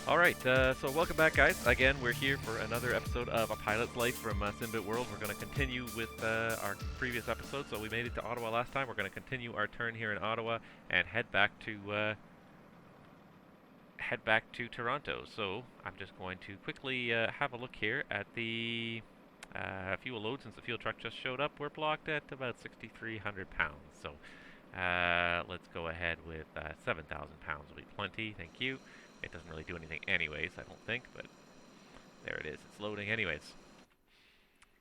Alright, so welcome back, guys. Again, we're here for another episode of A Pilot's Life from Simbit World. We're going to continue with our previous episode. So we made it to Ottawa last time. We're going to continue our turn here in Ottawa and head back to Toronto. So I'm just going to quickly have a look here at the fuel load. Since the fuel truck just showed up, we're blocked at about 6,300 pounds. So let's go ahead with 7,000 pounds will be plenty. Thank you. It doesn't really do anything anyways, I don't think, but there it is. It's loading anyways.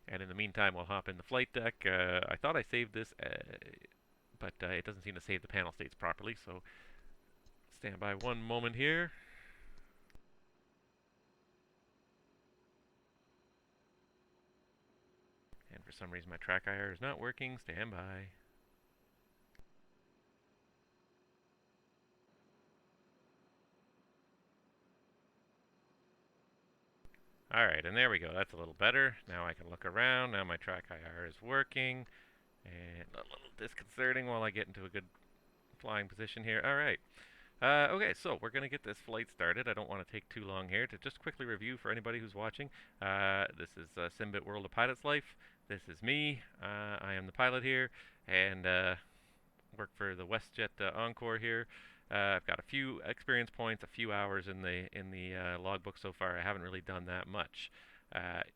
And in the meantime, we'll hop in the flight deck. I thought I saved this, but it doesn't seem to save the panel states properly, so stand by one moment here. And for some reason my track IR is not working. Stand by. Alright, and there we go. That's a little better. Now I can look around. Now my track IR is working. And a little disconcerting while I get into a good flying position here. Alright. Okay, so we're going to get this flight started. I don't want to take too long here. To just quickly review for anybody who's watching, this is Simbit World of Pilot's Life. This is me. I am the pilot here, and work for the WestJet Encore here. I've got a few experience points, a few hours in the logbook so far. I haven't really done that much.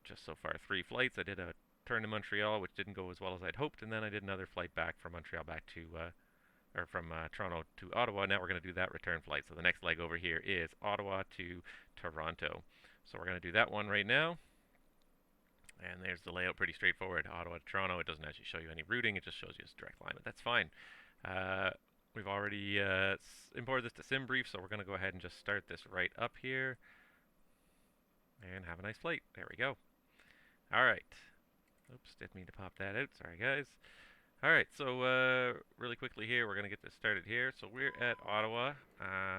Just so far 3 flights. I did a turn to Montreal, which didn't go as well as I'd hoped, and then I did another flight back from Montreal back to or from Toronto to Ottawa. Now we're going to do that return flight. So the next leg over here is Ottawa to Toronto. So we're going to do that one right now. And there's the layout, pretty straightforward. Ottawa to Toronto. It doesn't actually show you any routing. It just shows you a direct line, but that's fine. We've already imported this to SimBrief, so we're going to go ahead and just start this right up here. And have a nice flight. There we go. All right. Oops, didn't mean to pop that out. Sorry, guys. All right, so really quickly here, we're going to get this started here. So we're at Ottawa,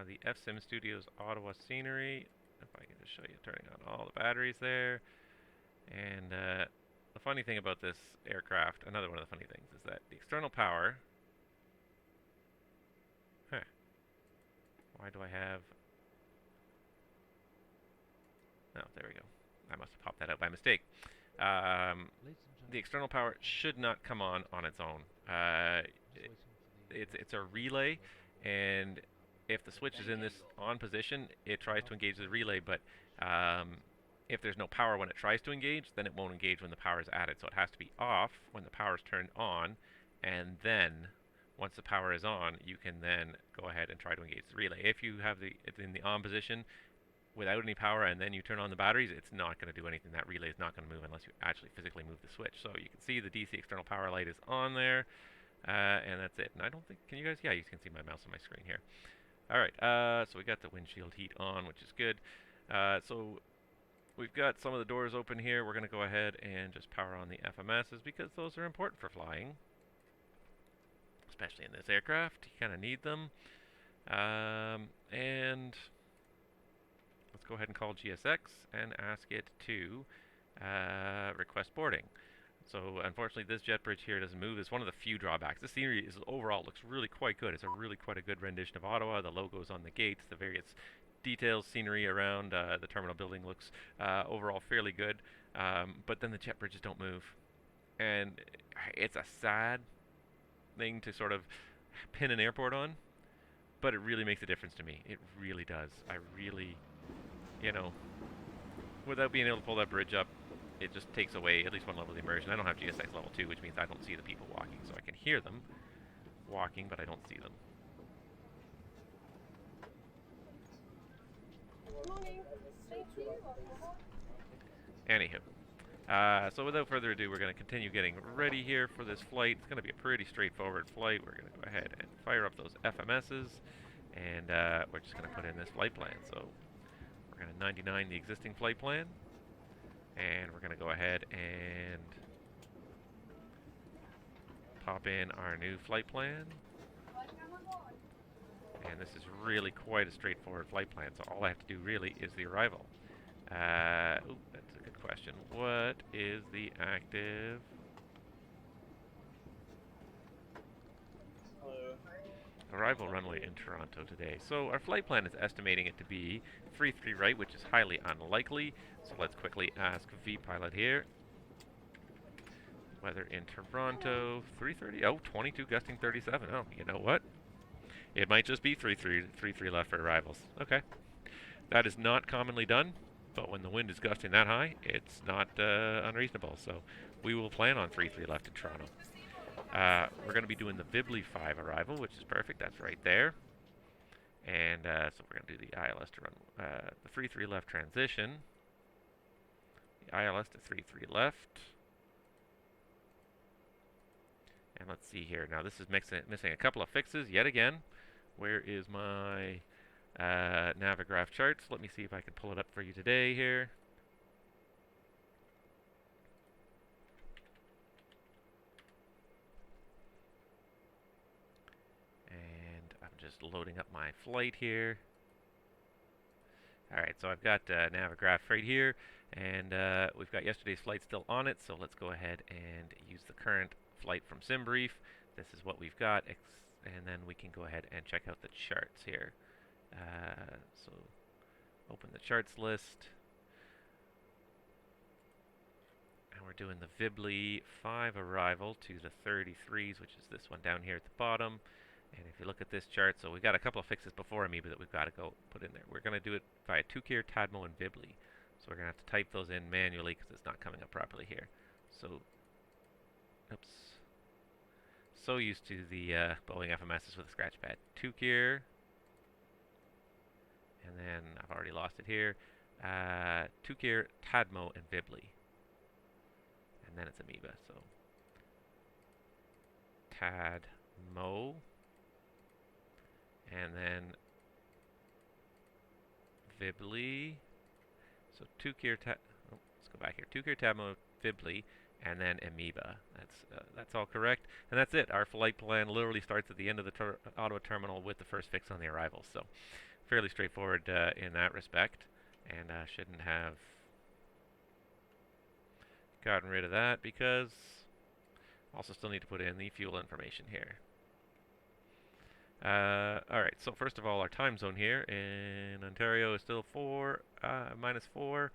the VATSIM Studios Ottawa scenery. If I can just show you turning on all the batteries there. And the funny thing about this aircraft, another one of the funny things, is that the external power... Why do I have... Oh, there we go. I must have popped that out by mistake. The external power should not come on its own. It's a relay, and if the switch is in this on position, it tries to engage the relay, but if there's no power when it tries to engage, then it won't engage when the power is added. So it has to be off when the power is turned on, and then once the power is on, you can then go ahead and try to engage the relay. If you have it in the on position without any power and then you turn on the batteries, it's not going to do anything. That relay is not going to move unless you actually physically move the switch. So you can see the DC external power light is on there, and that's it. And I don't think, can you guys? Yeah, you can see my mouse on my screen here. All right, so we got the windshield heat on, which is good. So we've got some of the doors open here. We're going to go ahead and just power on the FMSs because those are important for flying, especially in this aircraft. You kind of need them. And let's go ahead and call GSX and ask it to request boarding. So unfortunately this jet bridge here doesn't move. It's one of the few drawbacks. The scenery overall looks really quite good. It's a really quite a good rendition of Ottawa. The logos on the gates, the various details, scenery around the terminal building looks overall fairly good. But then the jet bridges don't move. And it's a sad thing to sort of pin an airport on, but it really makes a difference to me. It really does. I really, you know, without being able to pull that bridge up, it just takes away at least one level of immersion. I don't have GSX level 2, which means I don't see the people walking, so I can hear them walking, but I don't see them. Anywho, so without further ado, we're going to continue getting ready here for this flight. It's going to be a pretty straightforward flight. We're going to go ahead and fire up those FMSs, and we're just going to put in this flight plan. So we're going to 99 the existing flight plan, and we're going to go ahead and pop in our new flight plan. And this is really quite a straightforward flight plan, so all I have to do really is the arrival. Ooh, that's a good question. What is the active? Hello. arrival runway in Toronto today. So our flight plan is estimating it to be 3-3 right, which is highly unlikely. So let's quickly ask vPilot here. Weather in Toronto, 3:30. Oh, 22 gusting 37. Oh, you know what? It might just be 3-3 left for arrivals. Okay. That is not commonly done, but when the wind is gusting that high, it's not unreasonable. So we will plan on 3-3 left in Toronto. We're going to be doing the Vibly 5 arrival, which is perfect. That's right there. And so we're going to do the ILS to run the 3-3 left transition. The ILS to 3-3 left. And let's see here. Now this is missing a couple of fixes yet again. Where is my Navigraph charts? Let me see if I can pull it up for you today here. And I'm just loading up my flight here. Alright, so I've got Navigraph right here, and we've got yesterday's flight still on it, so let's go ahead and use the current flight from SimBrief. This is what we've got, and then we can go ahead and check out the charts here. So open the charts list, and we're doing the Vibly 5 arrival to the 33s, which is this one down here at the bottom. And if you look at this chart, so we've got a couple of fixes before Amoeba that we've got to go put in there. We're going to do it via Tukir, Tadmo, and Vibly. So we're going to have to type those in manually because it's not coming up properly here. So, oops. So used to the Boeing FMSs with a scratch pad. Tukir. And then I've already lost it here. Tukir, Tadmo, and Vibly. And then it's Amoeba. So, Tadmo. And then Vibly. So Tukir, let's go back here. Tukir, Tadmo, Vibly, and then Amoeba. That's all correct, and that's it. Our flight plan literally starts at the end of the Ottawa terminal with the first fix on the arrival. So fairly straightforward in that respect, and shouldn't have gotten rid of that because also still need to put in the fuel information here. Alright, so first of all, our time zone here in Ontario is still -4,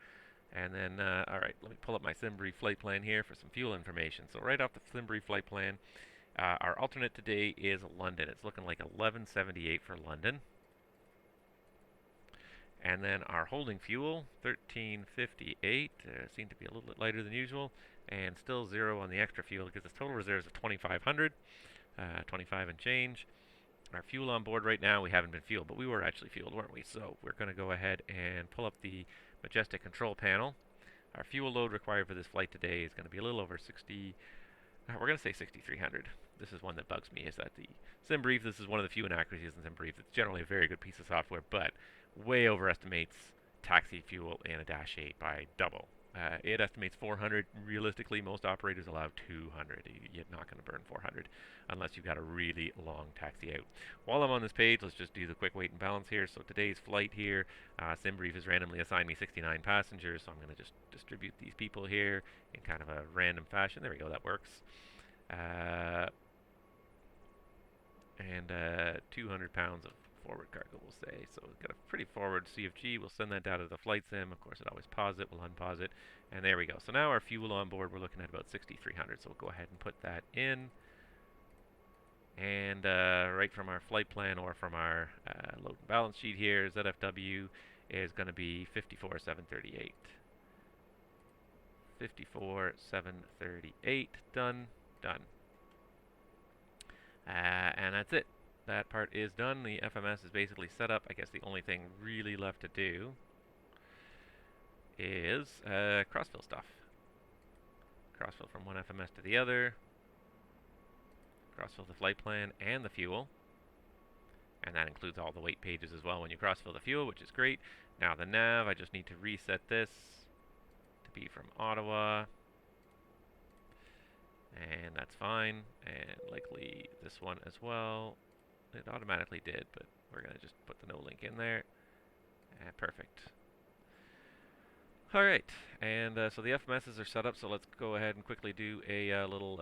and then, alright, let me pull up my SimBrief flight plan here for some fuel information. So right off the SimBrief flight plan, our alternate today is London. It's looking like 1178 for London. And then our holding fuel, 1358, seemed to be a little bit lighter than usual, and still 0 on the extra fuel because its total reserves of 2500, 25 and change. Our fuel on board right now, we haven't been fueled, but we were actually fueled, weren't we? So we're going to go ahead and pull up the Majestic control panel. Our fuel load required for this flight today is going to be a little over 60, we're going to say 6,300. This is one that bugs me, is that the SimBrief, this is one of the few inaccuracies in SimBrief. It's generally a very good piece of software, but way overestimates taxi fuel in a Dash 8 by double. It estimates 400. Realistically, most operators allow 200. You're not going to burn 400 unless you've got a really long taxi out. While I'm on this page, let's just do the quick weight and balance here. So today's flight here, SimBrief has randomly assigned me 69 passengers, so I'm going to just distribute these people here in kind of a random fashion. There we go, that works. And 200 pounds of forward cargo, we'll say. So we've got a pretty forward CFG. We'll send that data to the flight sim. Of course, it always pause it. We'll unpause it. And there we go. So now our fuel on board, we're looking at about 6,300. So we'll go ahead and put that in. And right from our flight plan or from our load and balance sheet here, ZFW is going to be 54,738. 54,738. Done. Done. And that's it. That part is done. The FMS is basically set up. I guess the only thing really left to do is crossfill stuff. Crossfill from one FMS to the other. Crossfill the flight plan and the fuel. And that includes all the weight pages as well when you crossfill the fuel, which is great. Now the nav, I just need to reset this to be from Ottawa. And that's fine. And likely this one as well. It automatically did, but we're going to just put the no link in there. Perfect. Alright, and so the FMSs are set up, so let's go ahead and quickly do a little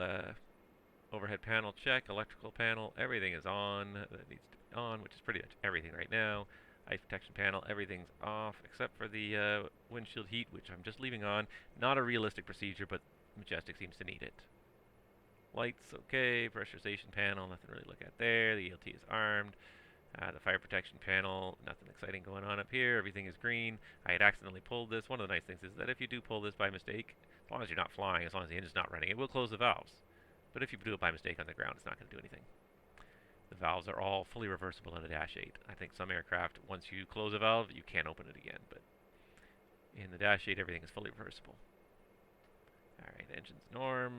Overhead panel, check. Electrical panel, everything is on. That needs to be on, which is pretty much everything right now. Ice protection panel, everything's off, except for the windshield heat, which I'm just leaving on. Not a realistic procedure, but Majestic seems to need it. Lights, okay. Pressurization panel, nothing really to look at there. The ELT is armed. The fire protection panel, nothing exciting going on up here. Everything is green. I had accidentally pulled this. One of the nice things is that if you do pull this by mistake, as long as you're not flying, as long as the engine's not running, it will close the valves. But if you do it by mistake on the ground, it's not going to do anything. The valves are all fully reversible in a Dash 8. I think some aircraft, once you close a valve, you can't open it again. But in the Dash 8, everything is fully reversible. Alright, engines norm,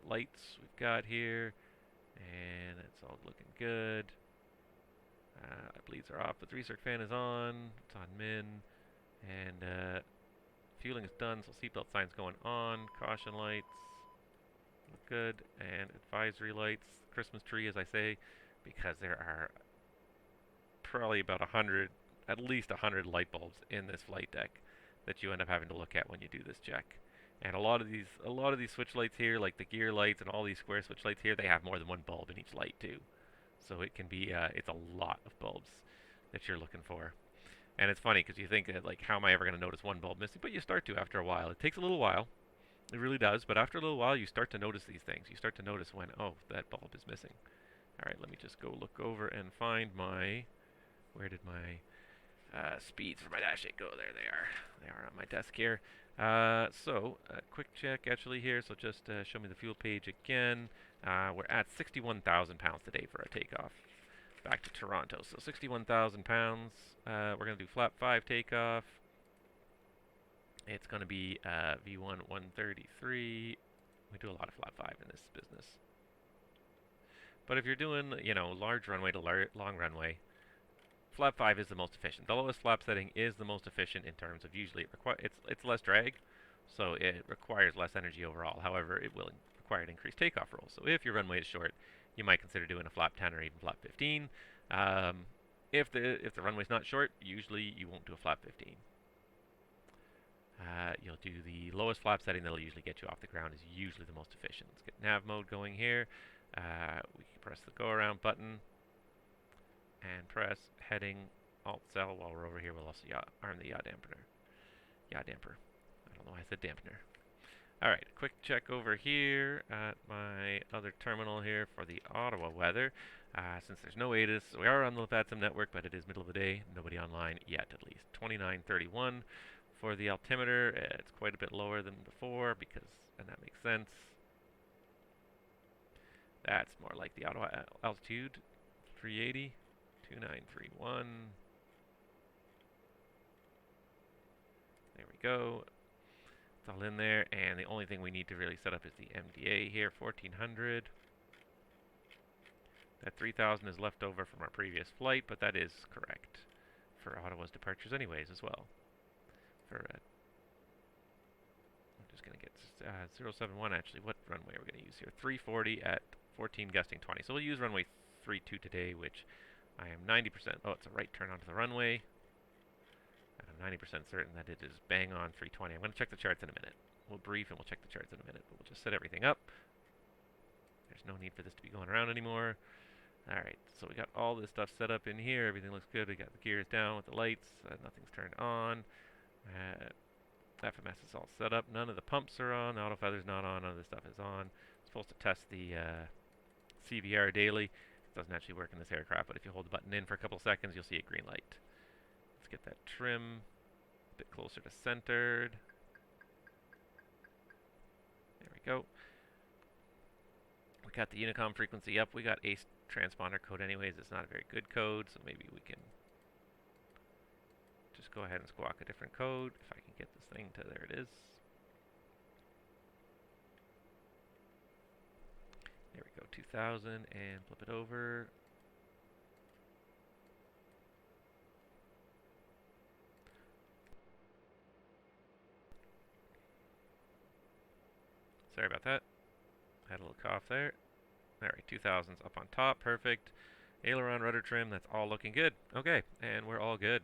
lights we've got here, and it's all looking good. Bleeds are off, but the recirc fan is on, it's on min, and fueling is done, so seatbelt sign's going on, caution lights, look good, and advisory lights, Christmas tree as I say, because there are probably about 100, at least 100 light bulbs in this flight deck that you end up having to look at when you do this check. And a lot of these switch lights here, like the gear lights and all these square switch lights here, they have more than one bulb in each light too. So it can be, it's a lot of bulbs that you're looking for. And it's funny because you think that, like, how am I ever going to notice one bulb missing? But you start to after a while. It takes a little while. It really does. But after a little while, you start to notice these things. You start to notice when, oh, that bulb is missing. All right, let me just go look over and find my, where did my speeds for my Dash 8 go? There they are. They are on my desk here. So, a quick check actually here. So just show me the fuel page again. We're at 61,000 pounds today for our takeoff back to Toronto. So 61,000 pounds. We're going to do flap 5 takeoff. It's going to be V1 133. We do a lot of flap 5 in this business. But if you're doing, you know, large runway to long runway, flap 5 is the most efficient. The lowest flap setting is the most efficient in terms of usually it's less drag, so it requires less energy overall. However, it will require an increased takeoff roll. So if your runway is short, you might consider doing a flap 10 or even flap 15. If the runway's not short, usually you won't do a flap 15. You'll do the lowest flap setting that'll usually get you off the ground is usually the most efficient. Let's get nav mode going here. We can press the go around button and press heading alt cell while we're over here. We'll also arm the yaw dampener. Yaw damper. I don't know why I said dampener. Alright, quick check over here at my other terminal here for the Ottawa weather. Since there's no ATIS, we are on the VATSIM network, but it is middle of the day. Nobody online yet, at least. 2931 for the altimeter. It's quite a bit lower than before, and that makes sense. That's more like the Ottawa altitude. 380. 2931. There we go. It's all in there, and the only thing we need to really set up is the MDA here, 1400. That 3000 is left over from our previous flight, but that is correct for Ottawa's departures anyways as well. I'm just going to get 071 actually. What runway are we going to use here? 340 at 14 gusting 20. So we'll use runway 32 today, which I am 90%. Oh, it's a right turn onto the runway. And I'm 90% certain that it is bang on 320. I'm going to check the charts in a minute. We'll brief and we'll check the charts in a minute. But we'll just set everything up. There's no need for this to be going around anymore. Alright, so we got all this stuff set up in here. Everything looks good. We got the gears down with the lights. Nothing's turned on. FMS is all set up. None of the pumps are on. The auto feather's not on. None of this stuff is on. It's supposed to test the CVR daily. It doesn't actually work in this aircraft, but if you hold the button in for a couple seconds, you'll see a green light. Let's get that trim a bit closer to centered. There we go. We got the Unicom frequency up. We got ACE transponder code anyways. It's not a very good code, so maybe we can just go ahead and squawk a different code. If I can get this thing to, there it is. There we go, 2000, and flip it over. Sorry about that. Had a little cough there. Alright, 2000's up on top, perfect. Aileron, rudder trim, that's all looking good. Okay, and we're all good.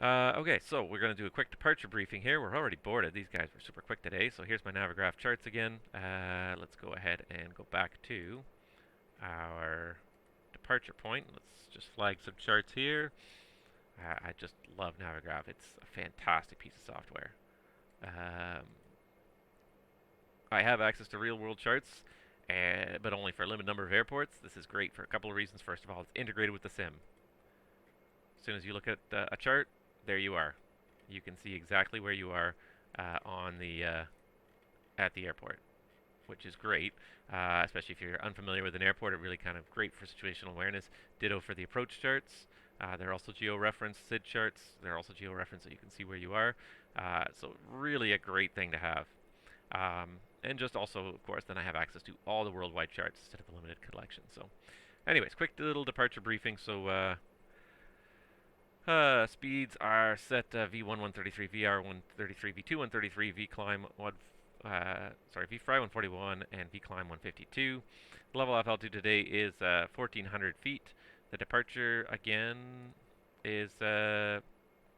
Okay, so we're going to do a quick departure briefing here. We're already boarded. These guys were super quick today. So here's my Navigraph charts again. Let's go ahead and go back to our departure point. Let's just flag some charts here. I just love Navigraph. It's a fantastic piece of software. I have access to real-world charts, but only for a limited number of airports. This is great for a couple of reasons. First of all, it's integrated with the sim. As soon as you look at a chart, there you are. You can see exactly where you are on the at the airport, which is great, especially if you're unfamiliar with an airport. It really kind of great for situational awareness. Ditto for the approach charts. They're also geo-referenced SID charts. They're also geo-referenced so you can see where you are. So really a great thing to have. And just also, of course, then I have access to all the worldwide charts instead of the limited collection. So anyways, quick little departure briefing. So speeds are set V1 133, VR 133, V2 133, V climb V fry 141, and V climb 152. The level off altitude today is 1,400 feet. The departure again is we're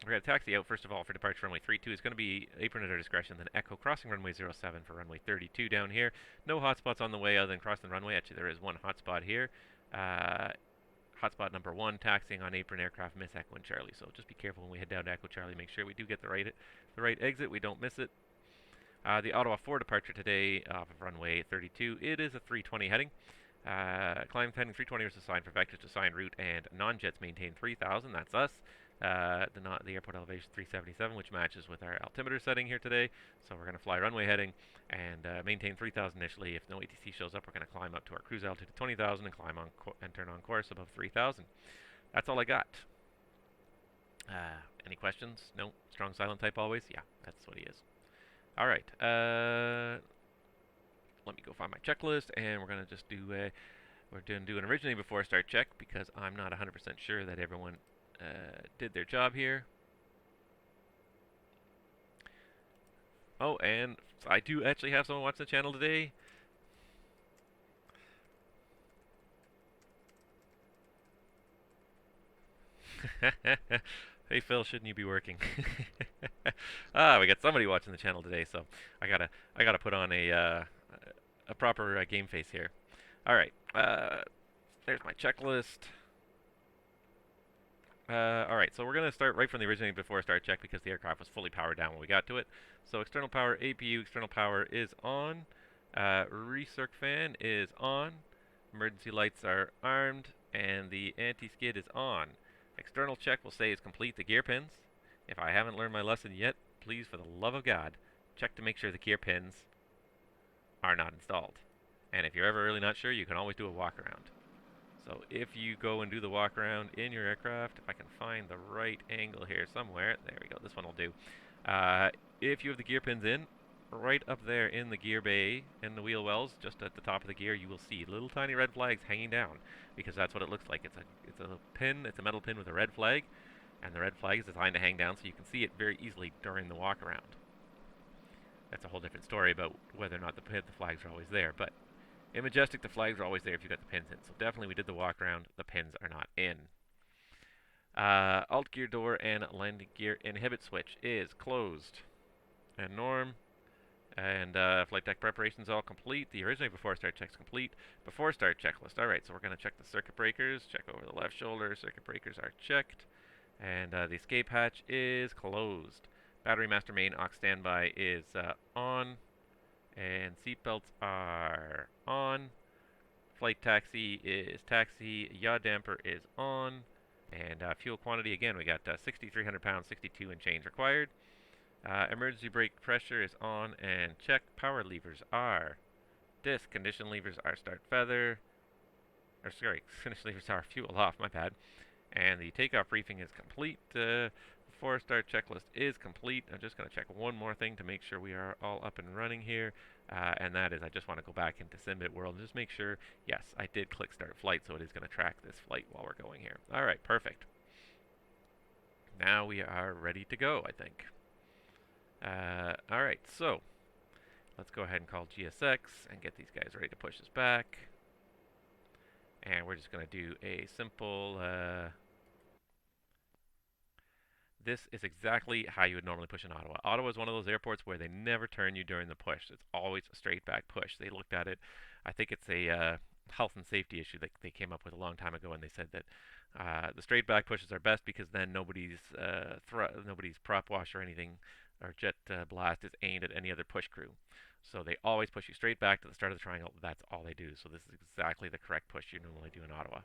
going to taxi out first of all for departure runway 32. It's going to be apron at our discretion, then Echo crossing runway 07 for runway 32 down here. No hotspots on the way other than crossing the runway. Actually, there is one hotspot here. Hotspot number 1, taxiing on apron aircraft, miss Echo and Charlie. So just be careful when we head down to Echo Charlie. Make sure we do get the right exit. We don't miss it. The Ottawa 4 departure today off of runway 32. It is a 320 heading. Climb heading 320 is assigned for vectors to assigned route, and non-jets maintain 3,000. That's us. The airport elevation 377, which matches with our altimeter setting here today. So we're going to fly runway heading and maintain 3,000 initially. If no ATC shows up, we're going to climb up to our cruise altitude of 20,000 and climb on and turn on course above 3,000. That's all I got. Any questions? No? Strong silent type always? Yeah, that's what he is. All right. Let me go find my checklist, and we're going to just do we're going to do an originally before start check because I'm not 100% sure that everyone did their job here. Oh, and I do actually have someone watching the channel today. Hey Phil, shouldn't you be working? We got somebody watching the channel today, so I gotta put on a proper game face here. All right, there's my checklist. All right, so we're gonna start right from the originating before start check because the aircraft was fully powered down when we got to it. So external power, APU external power is on. Recirc fan is on. Emergency lights are armed, and the anti-skid is on. External check will say is complete the gear pins. If I haven't learned my lesson yet, please, for the love of God, check to make sure the gear pins are not installed. And if you're ever really not sure, you can always do a walk around. So if you go and do the walk around in your aircraft, if I can find the right angle here somewhere, there we go, this one will do. If you have the gear pins in, right up there in the gear bay, in the wheel wells, just at the top of the gear, you will see little tiny red flags hanging down, because that's what it looks like. It's a pin, it's a metal pin with a red flag, and the red flag is designed to hang down so you can see it very easily during the walk around. That's a whole different story about whether or not the flags are always there, but in Majestic, the flags are always there if you got the pins in. So definitely we did the walk around. The pins are not in. Alt gear door and landing gear inhibit switch is closed. And norm. And flight deck preparations all complete. The originally before start check's complete. Before start checklist. Alright, so we're going to check the circuit breakers. Check over the left shoulder. Circuit breakers are checked. And the escape hatch is closed. Battery master main aux standby is on. And seatbelts are on. Flight taxi is taxi. Yaw damper is on. And fuel quantity, again, we got 6,300 pounds, 62 and change required. Emergency brake pressure is on and check. Power levers are disc. Condition levers are start feather. Or sorry, condition levers are fuel off, my bad. And the takeoff briefing is complete. Before start checklist is complete. I'm just going to check one more thing to make sure we are all up and running here. And that is I just want to go back into Simbit world and just make sure, yes, I did click start flight, so it is going to track this flight while we're going here. All right, perfect. Now we are ready to go, I think. All right, so let's go ahead and call GSX and get these guys ready to push us back. And we're just going to do a simple... this is exactly how you would normally push in Ottawa. Ottawa is one of those airports where they never turn you during the push. It's always a straight back push. They looked at it. I think it's a health and safety issue that they came up with a long time ago, and they said that the straight back pushes are best because then nobody's prop wash or anything or jet blast is aimed at any other push crew. So they always push you straight back to the start of the triangle. That's all they do. So this is exactly the correct push you normally do in Ottawa.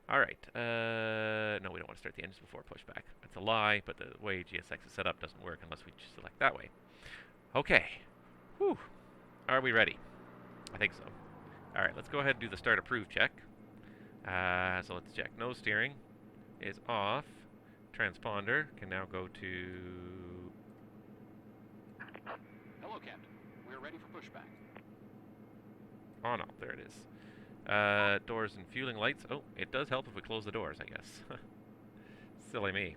All right. No, we don't want to start the engines before pushback. It's a lie, but the way GSX is set up doesn't work unless we select that way. Okay. Whew. Are we ready? I think so. All right, let's go ahead and do the start approve check. So let's check. Nose steering is off. Transponder can now go to... Hello, Captain. We're ready for pushback. Oh no, there it is. Doors and fueling lights. Oh, it does help if we close the doors, I guess. Silly me.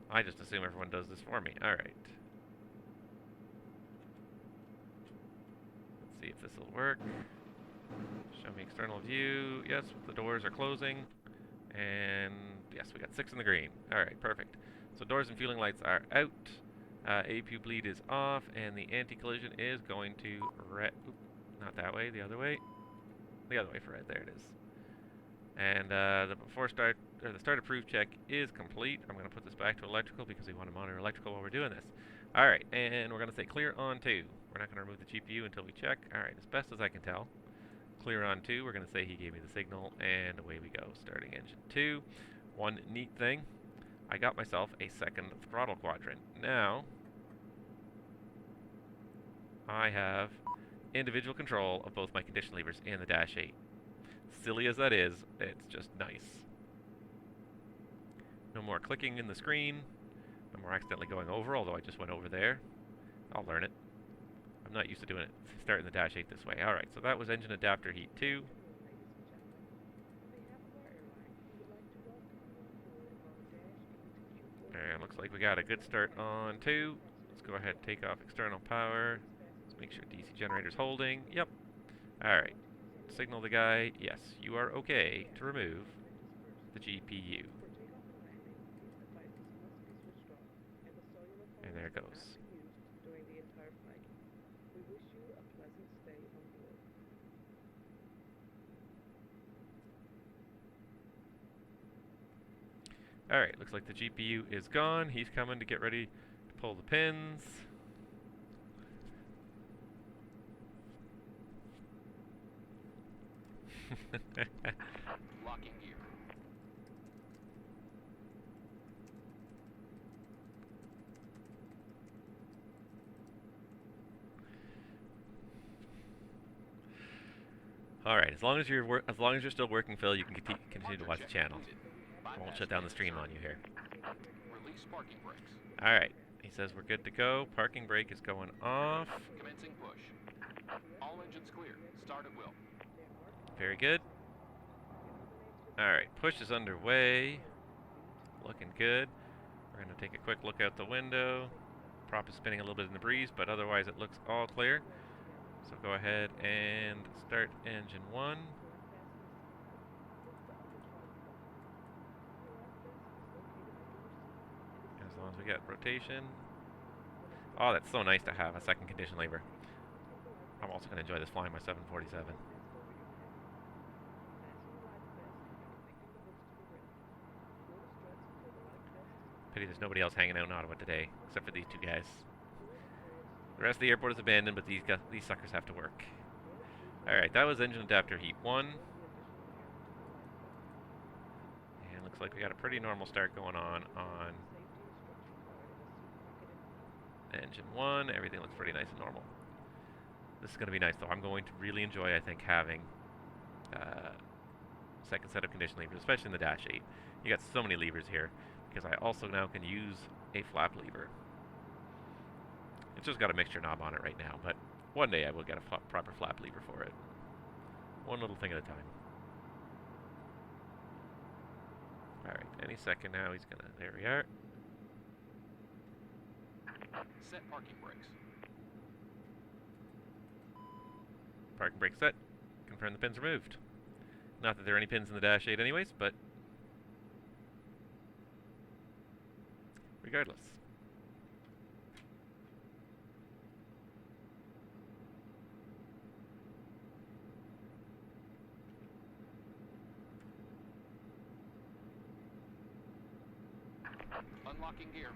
I just assume everyone does this for me. Alright. Let's see if this will work. Show me external view. Yes, the doors are closing. And yes, we got 6 in the green. Alright, perfect. So doors and fueling lights are out. APU bleed is off, and the anti-collision is going to red. Not that way, the other way. The other way for red. There it is. And the start approved check is complete. I'm going to put this back to electrical because we want to monitor electrical while we're doing this. All right, and we're going to say clear on 2. We're not going to remove the GPU until we check. All right, as best as I can tell. Clear on 2. We're going to say he gave me the signal, and away we go. Starting engine 2. One neat thing. I got myself a second throttle quadrant. Now, I have individual control of both my condition levers and the dash 8. Silly as that is, it's just nice. No more clicking in the screen. No more accidentally going over, although I just went over there. I'll learn it. I'm not used to doing it, starting the dash 8 this way. Alright, so that was engine adapter heat 2. And looks like we got a good start on 2. Let's go ahead and take off external power. Let's make sure DC generator's holding. Yep. Alright. Signal the guy. Yes, you are okay to remove the GPU. And there it goes. Alright, looks like the GPU is gone. He's coming to get ready to pull the pins. Locking gear. All right, as long as you're still working, Phil, you can continue to watch the channel. I won't shut down the stream on you here. Release parking brakes. All right, he says we're good to go. Parking brake is going off. Commencing push. All engines clear. Start at will. Very good. All right, push is underway. Looking good. We're going to take a quick look out the window. Prop is spinning a little bit in the breeze, but otherwise it looks all clear. So go ahead and start engine 1. As long as we get rotation. Oh, that's so nice to have a second condition lever. I'm also going to enjoy this flying my 747. Pity there's nobody else hanging out in Ottawa today, except for these 2 guys. The rest of the airport is abandoned, but these suckers have to work. Alright, that was engine adapter heat 1. And looks like we got a pretty normal start going on engine 1. Everything looks pretty nice and normal. This is going to be nice, though. I'm going to really enjoy, I think, having second set of condition levers, especially in the dash 8. You got so many levers here, because I also now can use a flap lever. It's just got a mixture knob on it right now, but one day I will get a proper flap lever for it. One little thing at a time. Alright, any second now he's gonna... There we are. Set parking brakes. Parking brake set. Confirm the pins removed. Not that there are any pins in the dash 8 anyways, but... regardless. Unlocking gear.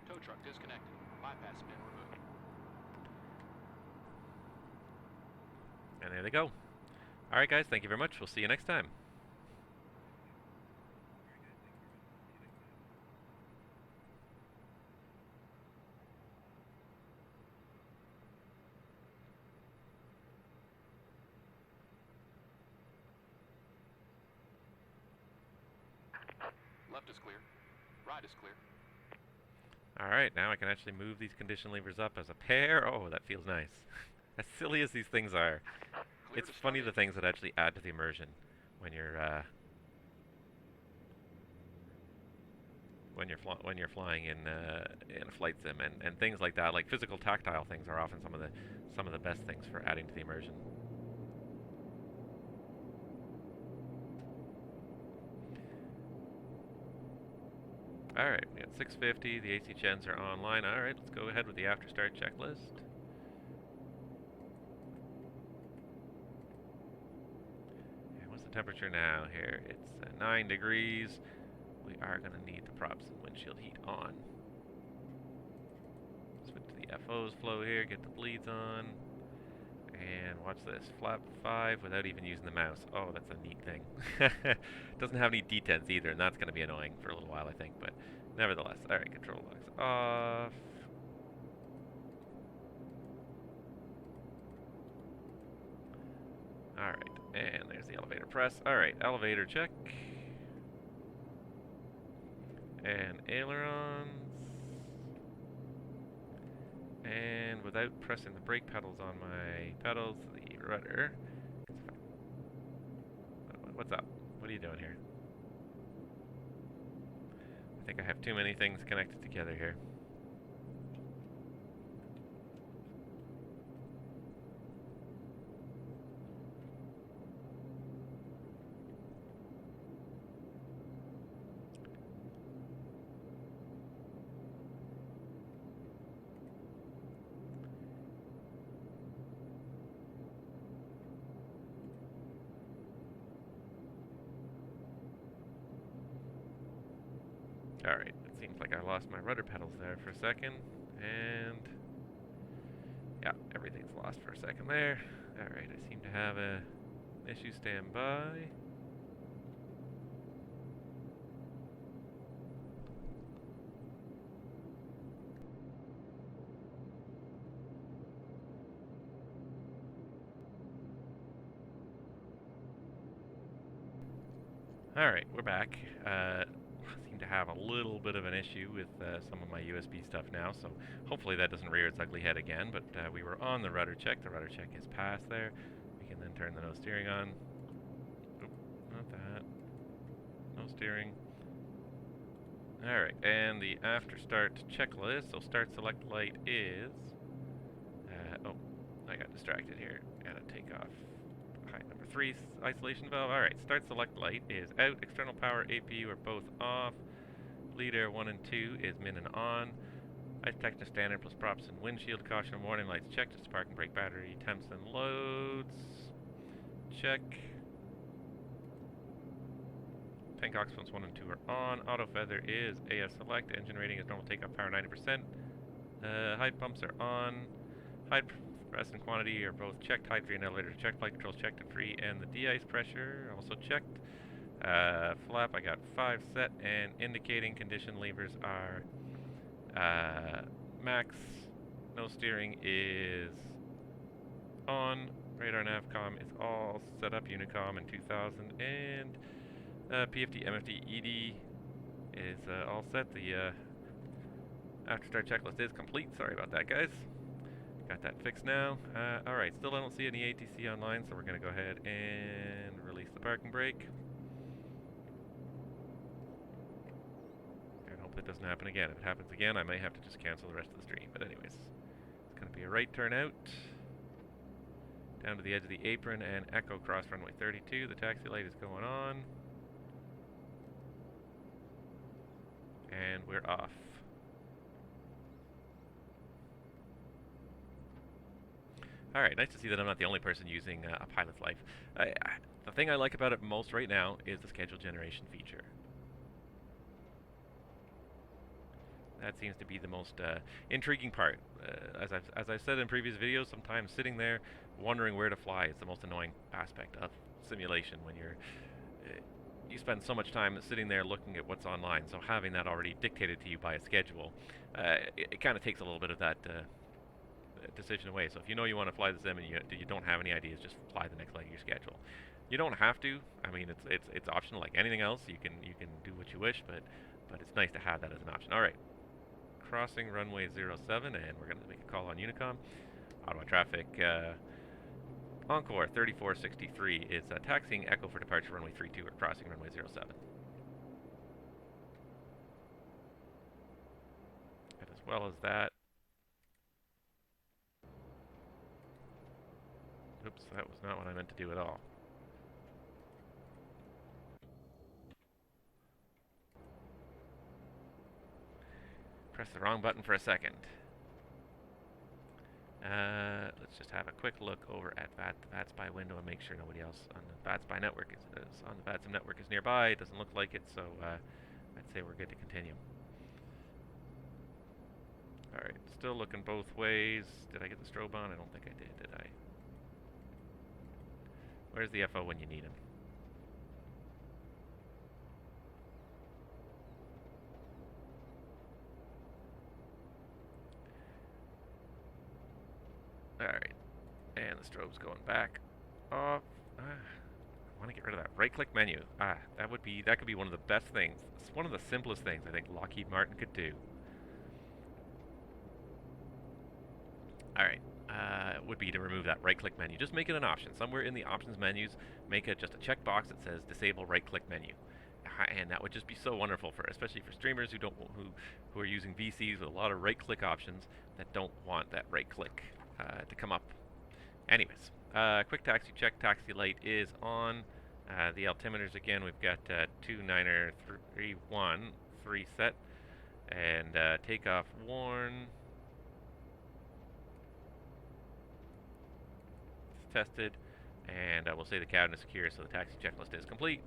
Tow truck disconnected. Bypass pin removed. And there they go. Alright guys, thank you very much. We'll see you next time. Left is clear. Right is clear. Alright, now I can actually move these condition levers up as a pair. Oh, that feels nice. As silly as these things are, Clear it's to funny start the things that actually add to the immersion when you're flying in a flight sim, and things like that, like physical tactile things, are often some of the best things for adding to the immersion. Alright, we got 650, the AC gens are online. Alright, let's go ahead with the after start checklist. And what's the temperature now here? It's 9 degrees. We are going to need the props and windshield heat on. Switch to the FO's flow here, get the bleeds on. And watch this, flap 5 without even using the mouse. Oh, that's a neat thing. Doesn't have any detents either, and that's going to be annoying for a little while, I think, but nevertheless. Alright, control locks off. Alright, and there's the elevator press. Alright, elevator check. And ailerons. And without pressing the brake pedals on my pedals, the rudder. What's up? What are you doing here? I think I have too many things connected together here. Alright, it seems like I lost my rudder pedals there for a second, and yeah, everything's lost for a second there. Alright, I seem to have an issue. Stand by. Alright, we're back. Seem to have a little bit of an issue with some of my USB stuff now, so hopefully that doesn't rear its ugly head again, but we were on the rudder check. The rudder check is passed there. We can then turn the nose steering on. Oop, not that. No steering. Alright, and the after start checklist. So start select light is... oh, I got distracted here. Gotta take off number 3 isolation valve. Alright, start select light is out. External power, APU are both off. Bleed air 1 and 2 is min and on. Ice detection standard plus props and windshield. Caution and warning lights checked. Just park and brake battery. Temps and loads. Check. Tank occupants 1 and 2 are on. Auto feather is AS select. Engine rating is normal takeoff power 90%. Height pumps are on. Height press and quantity are both checked. Height 3 and elevator checked. Flight controls checked and free. And the de-ice pressure also checked. Flap I got 5 set, and indicating condition levers are max. No steering is on. Radar navcom is all set up. Unicom in 2000, and PFD, MFD, ED is all set. The after start checklist is complete. Sorry about that, guys. Got that fixed now. Alright, still I don't see any ATC online, so we're going to go ahead and release the parking brake. And hope that doesn't happen again. If it happens again, I may have to just cancel the rest of the stream. But anyways, it's going to be a right turn out. Down to the edge of the apron and echo cross runway 32. The taxi light is going on. And we're off. Alright, nice to see that I'm not the only person using a pilot's life. The thing I like about it most right now is the schedule generation feature. That seems to be the most intriguing part. As I've said in previous videos, sometimes sitting there wondering where to fly is the most annoying aspect of simulation when you spend so much time sitting there looking at what's online. So having that already dictated to you by a schedule, it kind of takes a little bit of that decision away. So if you know you want to fly the sim and you don't have any ideas, just fly the next leg of your schedule. You don't have to. I mean, it's optional like anything else. You can do what you wish, but it's nice to have that as an option. All right. Crossing runway 07, and we're going to make a call on Unicom. Ottawa traffic, Encore 3463 is taxiing Echo for departure runway 32 or crossing runway 07. And as well as that, oops, that was not what I meant to do at all. Press the wrong button for a second. Let's just have a quick look over at the VATSPI window and make sure nobody else on the VATSPI network on the VATSIM network is nearby. It doesn't look like it, so I'd say we're good to continue. Alright, still looking both ways. Did I get the strobe on? I don't think I did I? Where's the FO when you need him? Alright, and the strobe's going back off. I want to get rid of that right-click menu. That could be one of the best things. It's one of the simplest things I think Lockheed Martin could do. Alright, would be to remove that right-click menu. Just make it an option. Somewhere in the options menus, make it just a checkbox that says disable right-click menu. And that would just be so wonderful especially for streamers who are using VCs with a lot of right-click options that don't want that right-click to come up. Anyways, quick taxi check. Taxi light is on. The altimeters again, we've got 29031 3 set, and takeoff warn. It's tested, and we'll say the cabin is secure, so the taxi checklist is complete.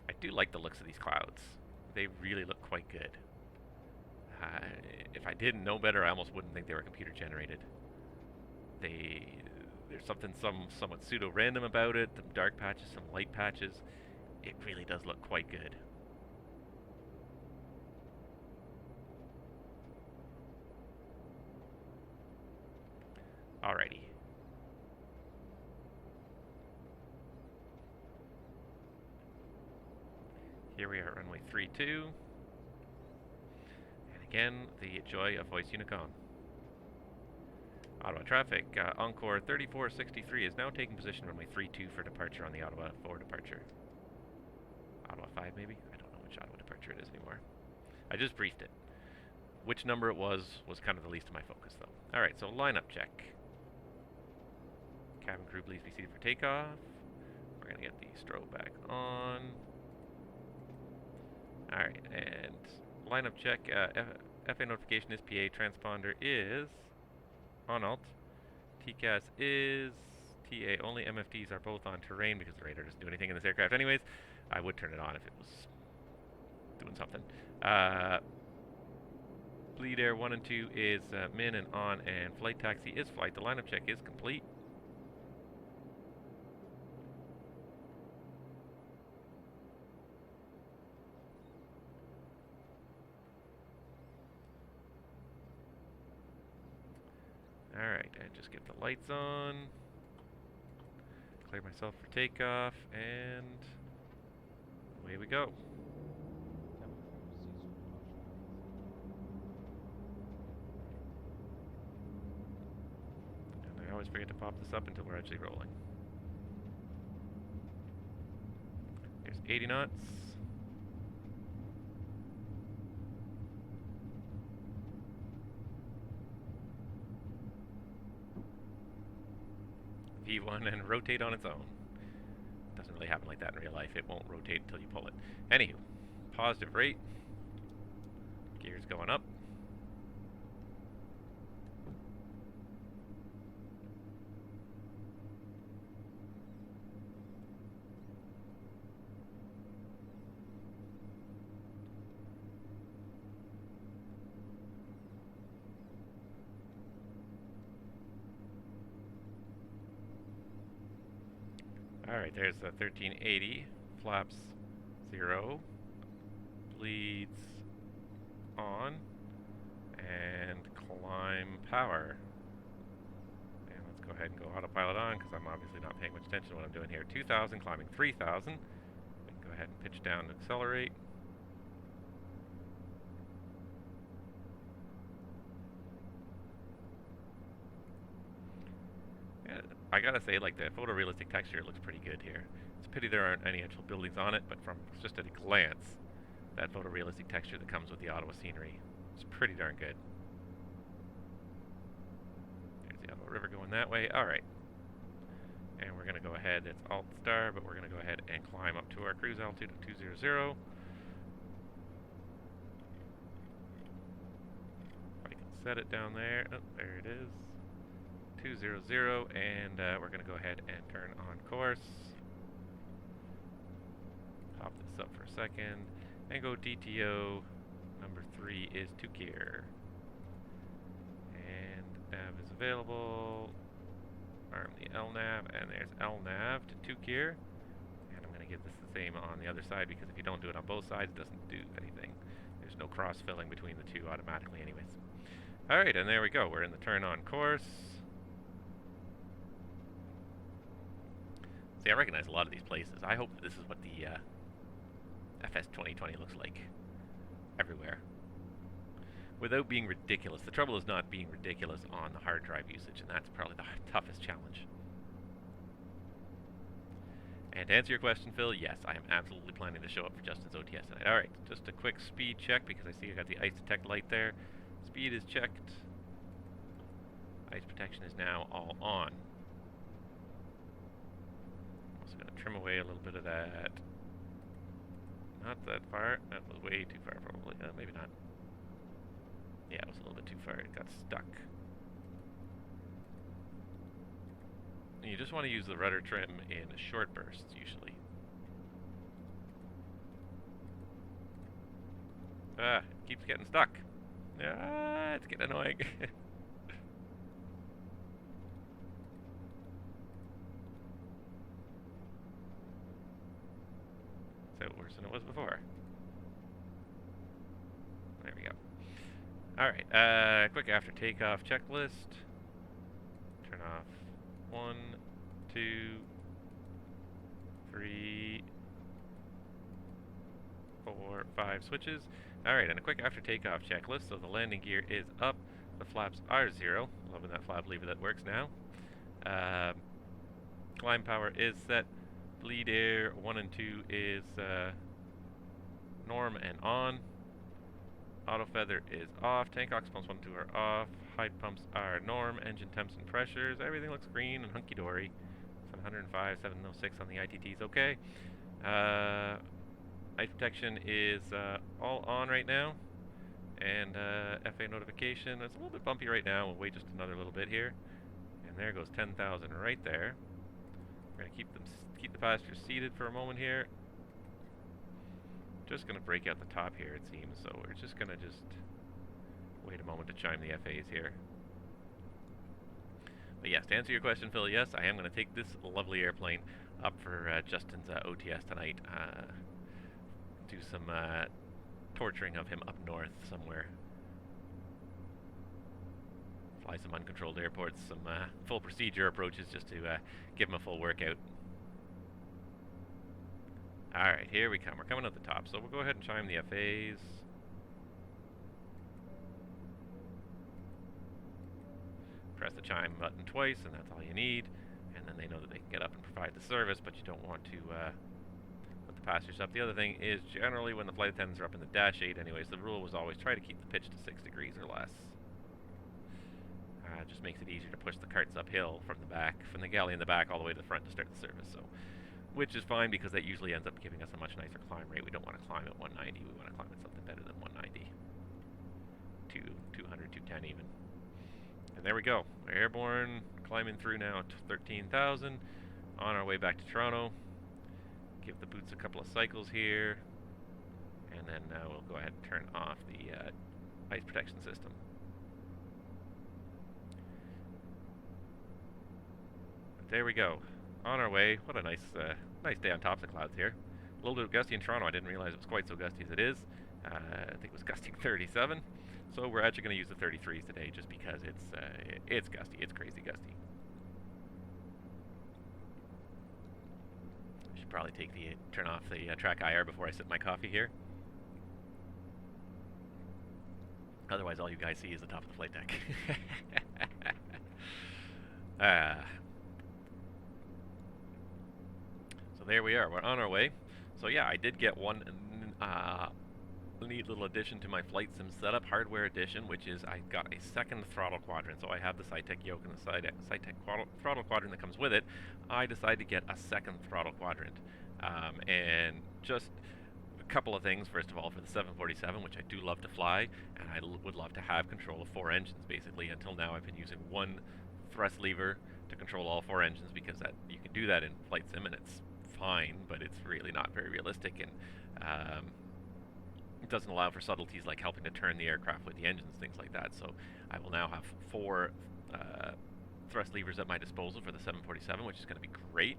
I do like the looks of these clouds. They really look quite good. If I didn't know better, I almost wouldn't think they were computer generated. There's something somewhat pseudo-random about it. Some dark patches, some light patches. It really does look quite good. Alrighty. Here we are at runway 32. And again, the joy of voice Unicom. Ottawa traffic, Encore 3463 is now taking position runway 32 for departure on the Ottawa 4 departure. Ottawa 5 maybe? I don't know which Ottawa departure it is anymore. I just briefed it. Which number it was kind of the least of my focus though. Alright, so lineup check. Cabin crew please be seated for takeoff. We're going to get the strobe back on. Alright, and lineup check. FA notification is PA. Transponder is on alt. TCAS is TA only. MFDs are both on terrain because the radar doesn't do anything in this aircraft anyways. I would turn it on if it was doing something. Bleed Air 1 and 2 is min and on, and flight taxi is flight. The lineup check is complete. Alright, and just get the lights on. Clear myself for takeoff, and away we go. And I always forget to pop this up until we're actually rolling. There's 80 knots. P1 and rotate on its own. Doesn't really happen like that in real life. It won't rotate until you pull it. Anywho, positive rate. Gears going up. Alright, there's the 1380. Flaps 0. Bleeds on. And climb power. And let's go ahead and go autopilot on because I'm obviously not paying much attention to what I'm doing here. 2,000, climbing 3,000. We can go ahead and pitch down and accelerate. I gotta say, like, the photorealistic texture looks pretty good here. It's a pity there aren't any actual buildings on it, but from just at a glance, that photorealistic texture that comes with the Ottawa scenery is pretty darn good. There's the Ottawa River going that way. Alright. And we're gonna go ahead, it's Alt Star, but we're gonna go ahead and climb up to our cruise altitude of 200. I can set it down there. Oh, there it is. 200, and we're going to go ahead and turn on course. Pop this up for a second, and go DTO. Number 3 is 2 gear. And nav is available. Arm the LNAV, and there's LNAV to 2 gear. And I'm going to give this the same on the other side, because if you don't do it on both sides, it doesn't do anything. There's no cross-filling between the two automatically anyways. Alright, and there we go. We're in the turn on course. See, I recognize a lot of these places. I hope that this is what the FS 2020 looks like everywhere. Without being ridiculous. The trouble is not being ridiculous on the hard drive usage, and that's probably the toughest challenge. And to answer your question, Phil, yes, I am absolutely planning to show up for Justin's OTS tonight. Alright, just a quick speed check, because I see I got the ice detect light there. Speed is checked. Ice protection is now all on. Also going to trim away a little bit of that. Not that far. That was way too far, probably. Maybe not. Yeah, it was a little bit too far. It got stuck. And you just want to use the rudder trim in short bursts, usually. Ah, it keeps getting stuck. Ah, it's getting annoying. So worse than it was before. There we go. Alright, quick after takeoff checklist. Turn off 1, 2, 3, 4, 5 switches. Alright, and a quick after takeoff checklist. So the landing gear is up, the flaps are 0. Loving that flap lever that works now. Climb power is set. Bleed air 1 and 2 is norm and on. Auto feather is off. Tank ox pumps 1 and 2 are off. Hide pumps are norm. Engine temps and pressures. Everything looks green and hunky dory. 705, 706 on the ITTs. Okay. Ice protection is all on right now. And FA notification. It's a little bit bumpy right now. We'll wait just another little bit here. And there goes 10,000 right there. We're going to keep the passengers seated for a moment here. Just going to break out the top here, it seems. So we're just going to wait a moment to chime the FAs here. But yes, to answer your question, Phil, yes, I am going to take this lovely airplane up for Justin's OTS tonight. Do some torturing of him up north somewhere. Fly some uncontrolled airports, some full procedure approaches just to give him a full workout. Alright, here we come. We're coming at the top, so we'll go ahead and chime the FAs. Press the chime button twice, and that's all you need. And then they know that they can get up and provide the service, but you don't want to put the passengers up. The other thing is, generally when the flight attendants are up in the dash 8 anyways, the rule was always try to keep the pitch to 6 degrees or less. Just makes it easier to push the carts uphill from the back, from the galley in the back all the way to the front to start the service. So, which is fine because that usually ends up giving us a much nicer climb rate. We don't want to climb at 190. We want to climb at something better than 190. 200, 210 even. And there we go. We're airborne, climbing through now to 13,000. On our way back to Toronto. Give the boots a couple of cycles here. And then we'll go ahead and turn off the ice protection system. But there we go. On our way. What a nice nice day on top of the clouds here. A little bit gusty in Toronto. I didn't realize it was quite so gusty as it is. I think it was gusting 37. So we're actually going to use the 33s today just because it's gusty. It's crazy gusty. I should probably turn off the track IR before I sip my coffee here. Otherwise, all you guys see is the top of the flight deck. So there we are. We're on our way. So yeah, I did get one neat little addition to my flight sim setup, hardware edition, which is I got a second throttle quadrant. So I have the CYTEC yoke and the CYTEC throttle quadrant that comes with it. I decided to get a second throttle quadrant. And just a couple of things. First of all, for the 747, which I do love to fly, and I would love to have control of 4 engines, basically. Until now, I've been using one thrust lever to control all 4 engines because you can do that in flight sim, and it's fine, but it's really not very realistic, and it doesn't allow for subtleties like helping to turn the aircraft with the engines, things like that. So I will now have 4 thrust levers at my disposal for the 747, which is going to be great.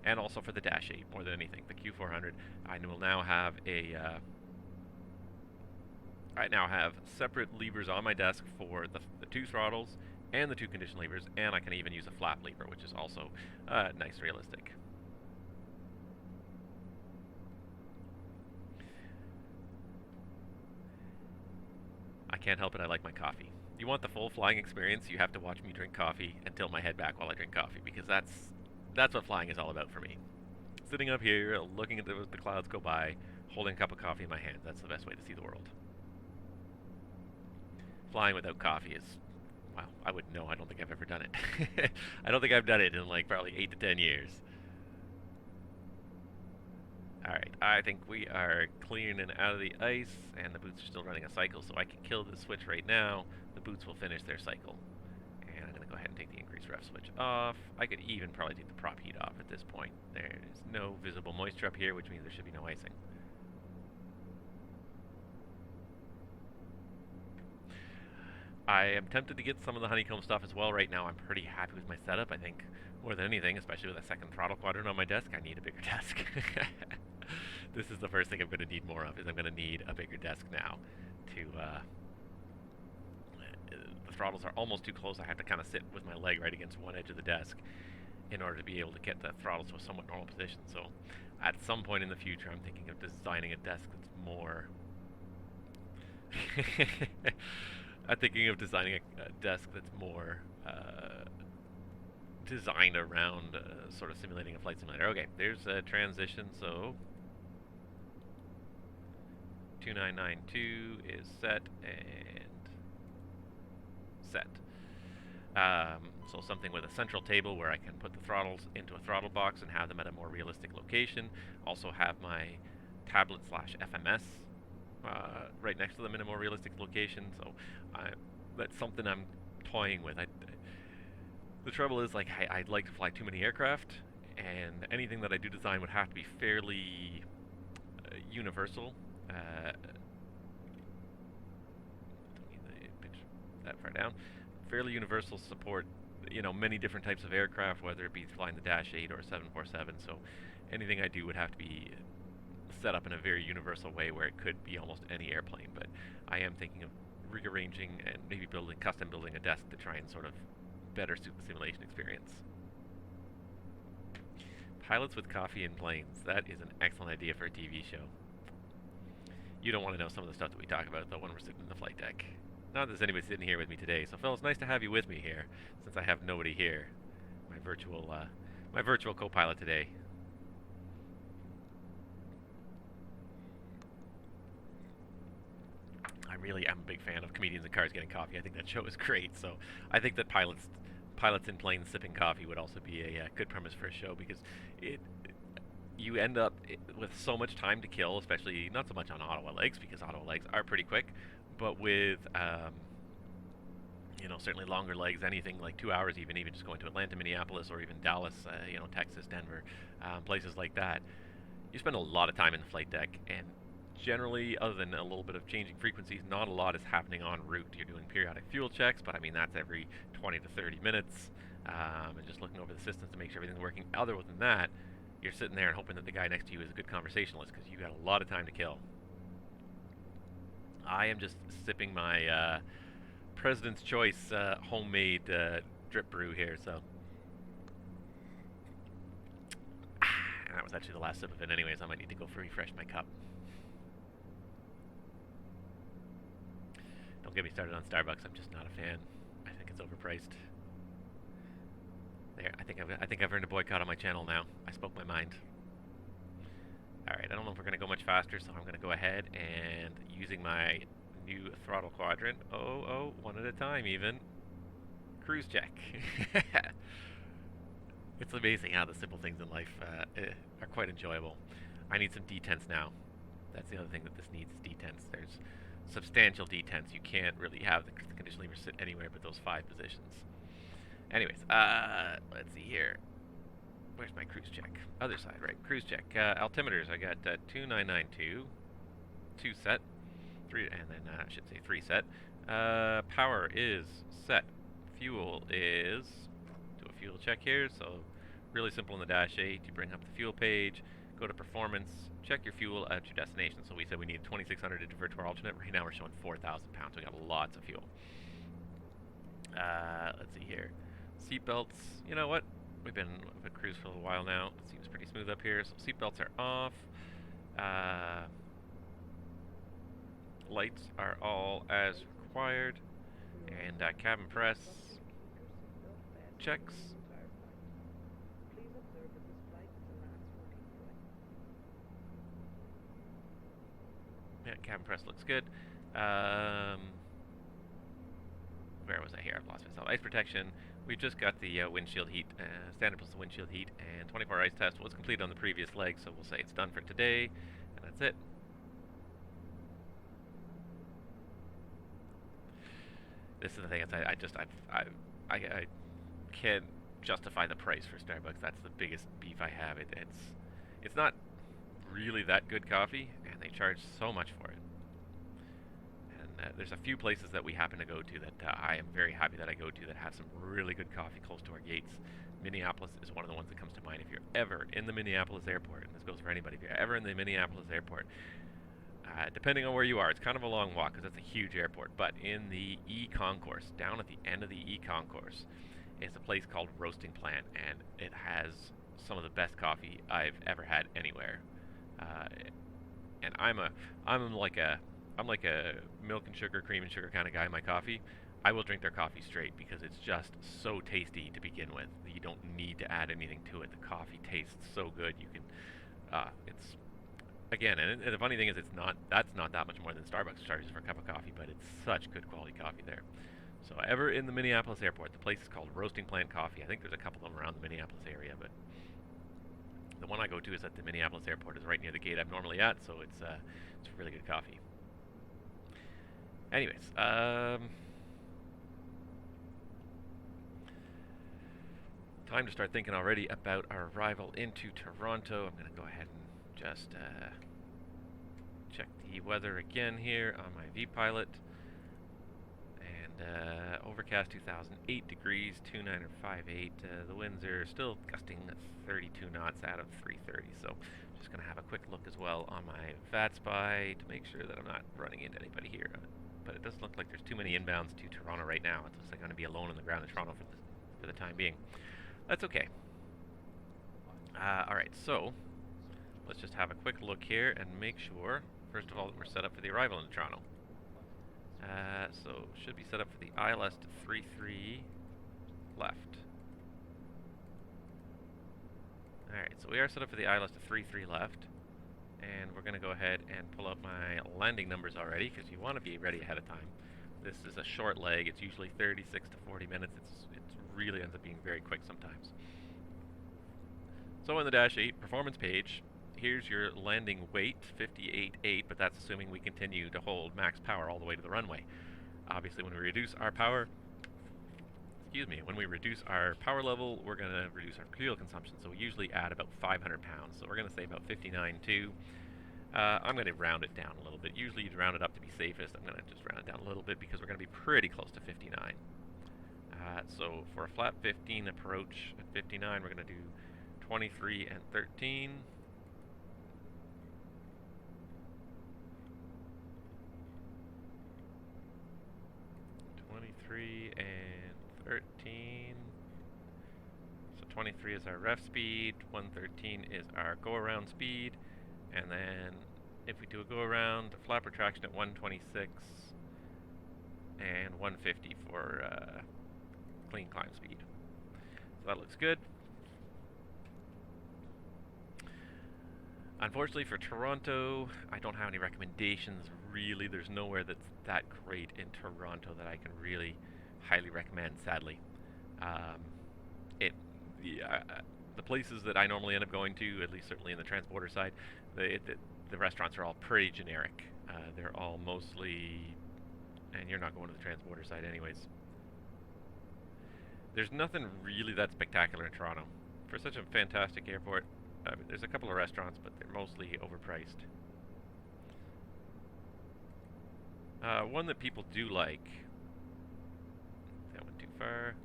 And also for the Dash 8, more than anything. The Q400, I will now have I now have separate levers on my desk for the 2 throttles and the 2 condition levers, and I can even use a flap lever, which is also nice and realistic. I can't help it, I like my coffee. You want the full flying experience, you have to watch me drink coffee and tilt my head back while I drink coffee, because that's what flying is all about for me. Sitting up here, looking at the clouds go by, holding a cup of coffee in my hand, that's the best way to see the world. Flying without coffee is, well, I wouldn't know, I don't think I've ever done it. I don't think I've done it in like probably 8 to 10 years. Alright, I think we are clearing and out of the ice, and the boots are still running a cycle, so I can kill this switch right now. The boots will finish their cycle. And I'm going to go ahead and take the increased ref switch off. I could even probably take the prop heat off at this point. There's no visible moisture up here, which means there should be no icing. I am tempted to get some of the honeycomb stuff as well right now. I'm pretty happy with my setup. I think more than anything, especially with a second throttle quadrant on my desk, I need a bigger desk. This is the first thing I'm going to need more of, is I'm going to need a bigger desk now. The throttles are almost too close. I have to kind of sit with my leg right against one edge of the desk in order to be able to get the throttles to a somewhat normal position. So at some point in the future, I'm thinking of designing a desk that's more... I'm thinking of designing a desk that's more designed around sort of simulating a flight simulator. Okay, there's a transition, so 2992 is set and set. So something with a central table where I can put the throttles into a throttle box and have them at a more realistic location. Also have my tablet / FMS right next to them in a more realistic location. So that's something I'm toying with. The trouble is, like, I'd like to fly too many aircraft, and anything that I do design would have to be fairly universal. Don't need the pitch that far down. Fairly universal support, you know, many different types of aircraft, whether it be flying the Dash 8 or 747. So anything I do would have to be set up in a very universal way where it could be almost any airplane. But I am thinking of rearranging and maybe custom building a desk to try and sort of better suit the simulation experience. Pilots with coffee in planes. That is an excellent idea for a TV show. You don't want to know some of the stuff that we talk about, though, when we're sitting in the flight deck. Not that there's anybody sitting here with me today, so Phil, it's nice to have you with me here, since I have nobody here. My virtual co-pilot today. I really am a big fan of Comedians in Cars Getting Coffee. I think that show is great. So I think that pilots in planes sipping coffee would also be a good premise for a show, because it you end up with so much time to kill, especially not so much on Ottawa legs, because Ottawa legs are pretty quick, but with certainly longer legs, anything like 2 hours, even just going to Atlanta, Minneapolis, or even Dallas, Texas, Denver, places like that, you spend a lot of time in the flight deck, and generally, other than a little bit of changing frequencies, not a lot is happening en route. You're doing periodic fuel checks, but I mean that's every 20 to 30 minutes, and just looking over the systems to make sure everything's working. Other than that, you're sitting there and hoping that the guy next to you is a good conversationalist, because you got a lot of time to kill. I am just sipping my President's Choice homemade drip brew here, so. And that was actually the last sip of it anyways. I might need to go refresh my cup. Don't get me started on Starbucks. I'm just not a fan. I think it's overpriced. There, I think I've earned a boycott on my channel now. I spoke my mind. Alright, I don't know if we're going to go much faster, so I'm going to go ahead and, using my new throttle quadrant, one at a time even, cruise check. It's amazing how the simple things in life are quite enjoyable. I need some detents now. That's the other thing that this needs, is detents. There's substantial detents. You can't really have the condition lever sit anywhere but those 5 positions. Anyways, let's see here. Where's my cruise check? Other side, right? Cruise check. Altimeters, I got 2992, 2 set, 3, and then I should say 3 set. Power is set. Fuel is, do a fuel check here. So really simple in the Dash 8. You bring up the fuel page, go to performance, check your fuel at your destination. So we said we need 2,600 to divert to our alternate. Right now we're showing 4,000 pounds. We got lots of fuel. Let's see here. Seatbelts. You know what? We've been cruise for a little while now. It seems pretty smooth up here. So seatbelts are off. Lights are all as required. And cabin press checks. Yeah, cabin press looks good. Where was I here? I've lost myself. Ice protection. We've just got the windshield heat, standard plus the windshield heat, and 24 ice test was completed on the previous leg, so we'll say it's done for today, and that's it. This is the thing. I can't justify the price for Starbucks. That's the biggest beef I have. It's not really that good coffee, and they charge so much for it. There's a few places that we happen to go to that I am very happy that I go to that have some really good coffee close to our gates. Minneapolis is one of the ones that comes to mind. If you're ever in the Minneapolis airport, and this goes for anybody, if you're ever in the Minneapolis airport, depending on where you are, it's kind of a long walk because that's a huge airport, but in the E-concourse, down at the end of the E-concourse, is a place called Roasting Plant, and it has some of the best coffee I've ever had anywhere. And I'm like a milk and sugar, cream and sugar kind of guy in my coffee. I will drink their coffee straight because it's just so tasty to begin with. You don't need to add anything to it. The coffee tastes so good. You can, it's, again, and the funny thing is that's not that much more than Starbucks charges for a cup of coffee, but it's such good quality coffee there. So ever in the Minneapolis airport, the place is called Roasting Plant Coffee. I think there's a couple of them around the Minneapolis area, but the one I go to is at the Minneapolis airport. Is right near the gate I'm normally at, so it's really good coffee. Anyways, time to start thinking already about our arrival into Toronto. I'm going to go ahead and just check the weather again here on my vPilot. And overcast 2008 degrees, 29 or 58. The winds are still gusting 32 knots out of 330. So just going to have a quick look as well on my VATSIM to make sure that I'm not running into anybody here. But it doesn't look like there's too many inbounds to Toronto right now. It looks like I'm going to be alone on the ground in Toronto for the time being. That's okay. Alright, so let's just have a quick look here and make sure, first of all, that we're set up for the arrival into Toronto. So should be set up for the ILS to 33 left. Alright, so we are set up for the ILS to 33 left. And we're going to go ahead and pull up my landing numbers already, because you want to be ready ahead of time. This is a short leg. It's usually 36 to 40 minutes. It really ends up being very quick sometimes. So in the Dash 8 performance page, here's your landing weight, 58.8, but that's assuming we continue to hold max power all the way to the runway. Obviously, when we reduce our power, when we reduce our power level, we're going to reduce our fuel consumption. So we usually add about 500 pounds. So we're going to say about 59.2. I'm going to round it down a little bit. Usually you'd round it up to be safest. I'm going to just round it down a little bit because we're going to be pretty close to 59. So for a flat 15 approach at 59, we're going to do 23 and 13. And 13. So 23 is our ref speed, 113 is our go-around speed, and then if we do a go-around, a flap retraction at 126, and 150 for clean climb speed. So that looks good. Unfortunately for Toronto, I don't have any recommendations really. There's nowhere that's that great in Toronto that I can really highly recommend, sadly. The places that I normally end up going to, at least certainly in the transborder side, the restaurants are all pretty generic. They're all mostly, and you're not going to the transborder side anyways. There's nothing really that spectacular in Toronto. For such a fantastic airport, there's a couple of restaurants, but they're mostly overpriced. One that people do like, that went too far.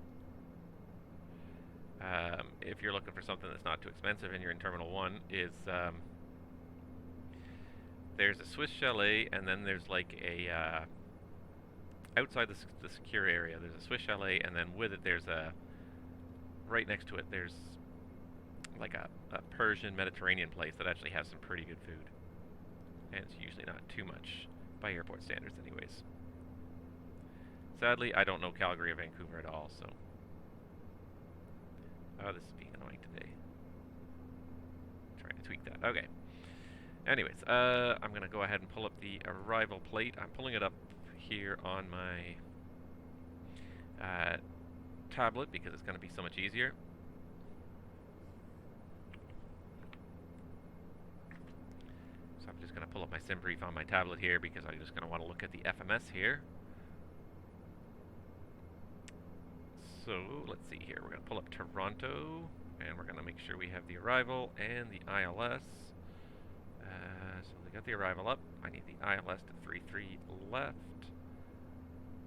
If you're looking for something that's not too expensive and you're in Terminal 1, is there's a Swiss Chalet, and then there's like a, outside the secure area, there's a Swiss Chalet, and then with it there's a, right next to it, there's like a Persian Mediterranean place that actually has some pretty good food. And it's usually not too much by airport standards anyways. Sadly, I don't know Calgary or Vancouver at all, so. Oh, this is being annoying today. Trying to tweak that. Okay. Anyways, I'm going to go ahead and pull up the arrival plate. I'm pulling it up here on my tablet because it's going to be so much easier. So I'm just going to pull up my sim brief on my tablet here because I'm just going to want to look at the FMS here. So let's see here. We're going to pull up Toronto, and we're going to make sure we have the arrival and the ILS. So we got the arrival up. I need the ILS to 33 left,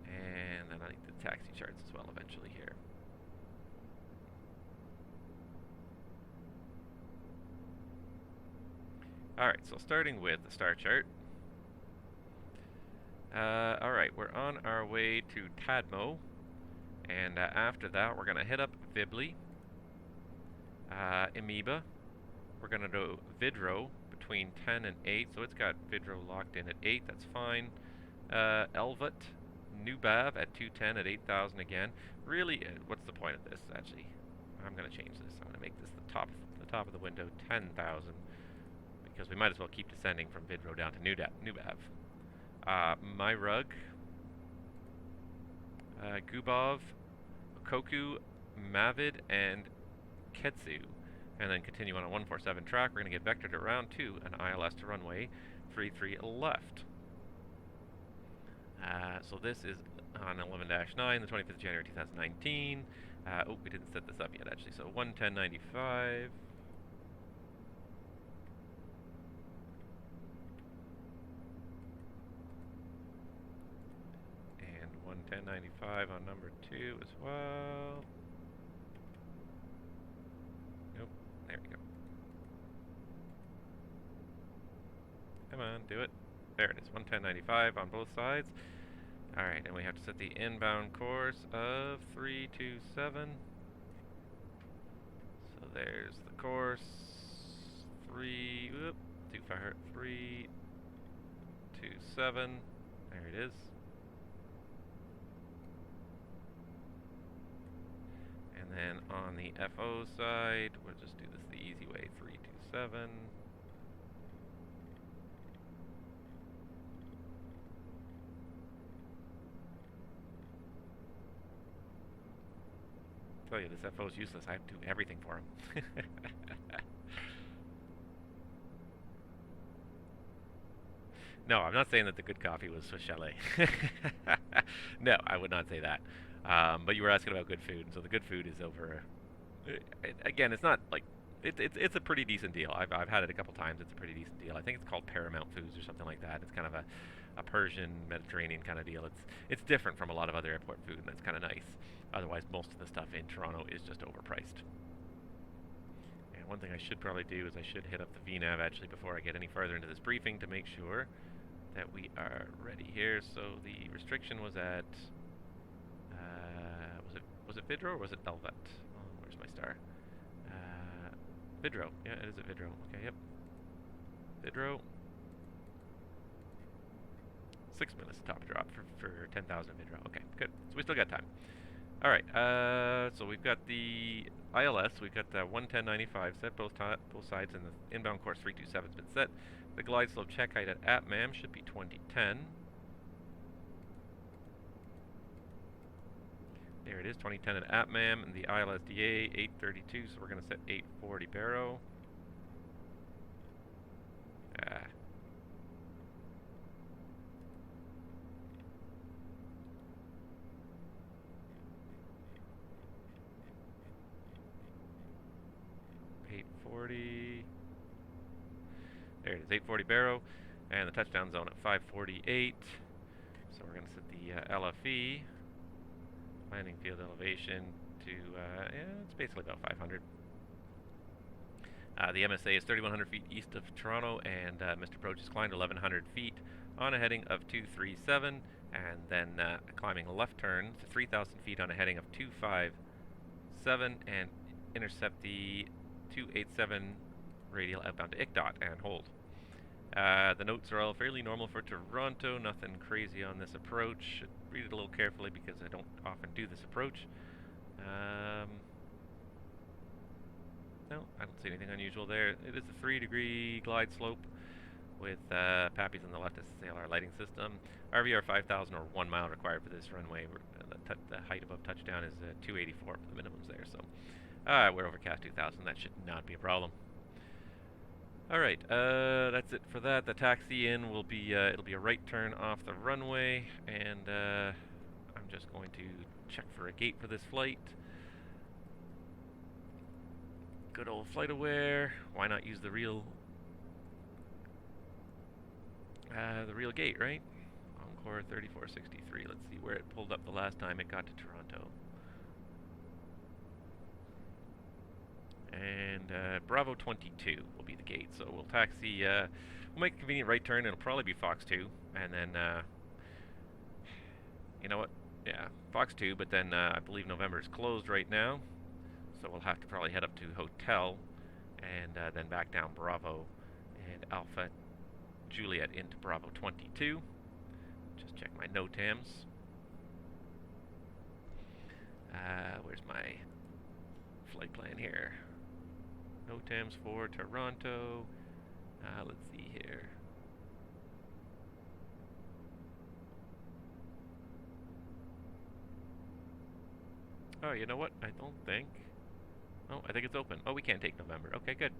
and then I need the taxi charts as well eventually here. Alright, so starting with the star chart. Alright, we're on our way to Tadmo. And after that, we're going to hit up Vibli, Amoeba. We're going to do Vidro between 10 and 8. So it's got Vidro locked in at 8. That's fine. Elvat, Nubav at 210 at 8,000 again. Really, what's the point of this, actually? I'm going to change this. I'm going to make this the top of the window, 10,000. Because we might as well keep descending from Vidro down to Nubav. Myrug, Gubov, Koku, Mavid, and Ketsu. And then continue on a 147 track. We're going to get vector to round 2 and ILS to runway 33 left. So this is on 11-9, the 25th of January 2019. Oh, we didn't set this up yet, actually. So 110.95. And 110.95 on number 2 as well. Nope, there we go. Come on, do it. There it is, 110.95 on both sides. Alright, and we have to set the inbound course of 327. So there's the course. 327. There it is. And then on the FO side, we'll just do this the easy way. 327. tell you, this FO is useless. I have to do everything for him. No, I'm not saying that the good coffee was Swiss Chalet. No, I would not say that. But you were asking about good food, so the good food is over. Again, it's not like it's a pretty decent deal. I've had it a couple times. It's a pretty decent deal. I think it's called Paramount Foods or something like that. It's kind of a Persian Mediterranean kind of deal. It's different from a lot of other airport food, and that's kind of nice. Otherwise, most of the stuff in Toronto is just overpriced. And one thing I should probably do is I should hit up the VNav actually before I get any further into this briefing to make sure that we are ready here. So the restriction was at was it Vidro or was it Elvet? Oh, where's my star? Vidro. Yeah, it is a Vidro. Okay, yep. Vidro. 6 minutes top drop for 10,000 Vidro. Okay, good. So we still got time. All right. So we've got the ILS. We've got the 110.95 set both sides, and the inbound course 327 has been set. The glide slope check height at APMAM should be 2010. There it is, 2010 at APMAM, and the ILSDA 832, so we're going to set 840 baro. 840. There it is, 840 baro, and the touchdown zone at 548. So we're going to set the LFE, landing field elevation, to, yeah, it's basically about 500. The MSA is 3,100 feet east of Toronto, and Mr. Approach is climbed 1,100 feet on a heading of 237, and then climbing a left turn to 3,000 feet on a heading of 257, and intercept the 287 radial outbound to ICDOT and hold. The notes are all fairly normal for Toronto, nothing crazy on this approach. Should read it a little carefully because I don't often do this approach. No, I don't see anything unusual there. It is a 3-degree glide slope with Pappies on the left as the sail our lighting system. RVR 5,000 or 1 mile required for this runway. The height above touchdown is 284 for the minimums there. So we're overcast 2,000. That should not be a problem. All right, that's it for that. The taxi in will be it'll be a right turn off the runway, and I'm just going to check for a gate for this flight. Good old flight aware. Why not use the real gate, right? Encore 3463. Let's see where it pulled up the last time it got to Toronto. And Bravo 22 will be the gate. So we'll taxi, we'll make a convenient right turn. It'll probably be Fox 2. And then, you know what? Yeah, Fox 2, but then I believe November is closed right now. So we'll have to probably head up to Hotel and then back down Bravo and Alpha Juliet into Bravo 22. Just check my NOTAMs. Where's my flight plan here? NOTAMs for Toronto. Let's see here. Oh, you know what? I don't think. Oh, I think it's open. Oh, we can't take November. Okay, good.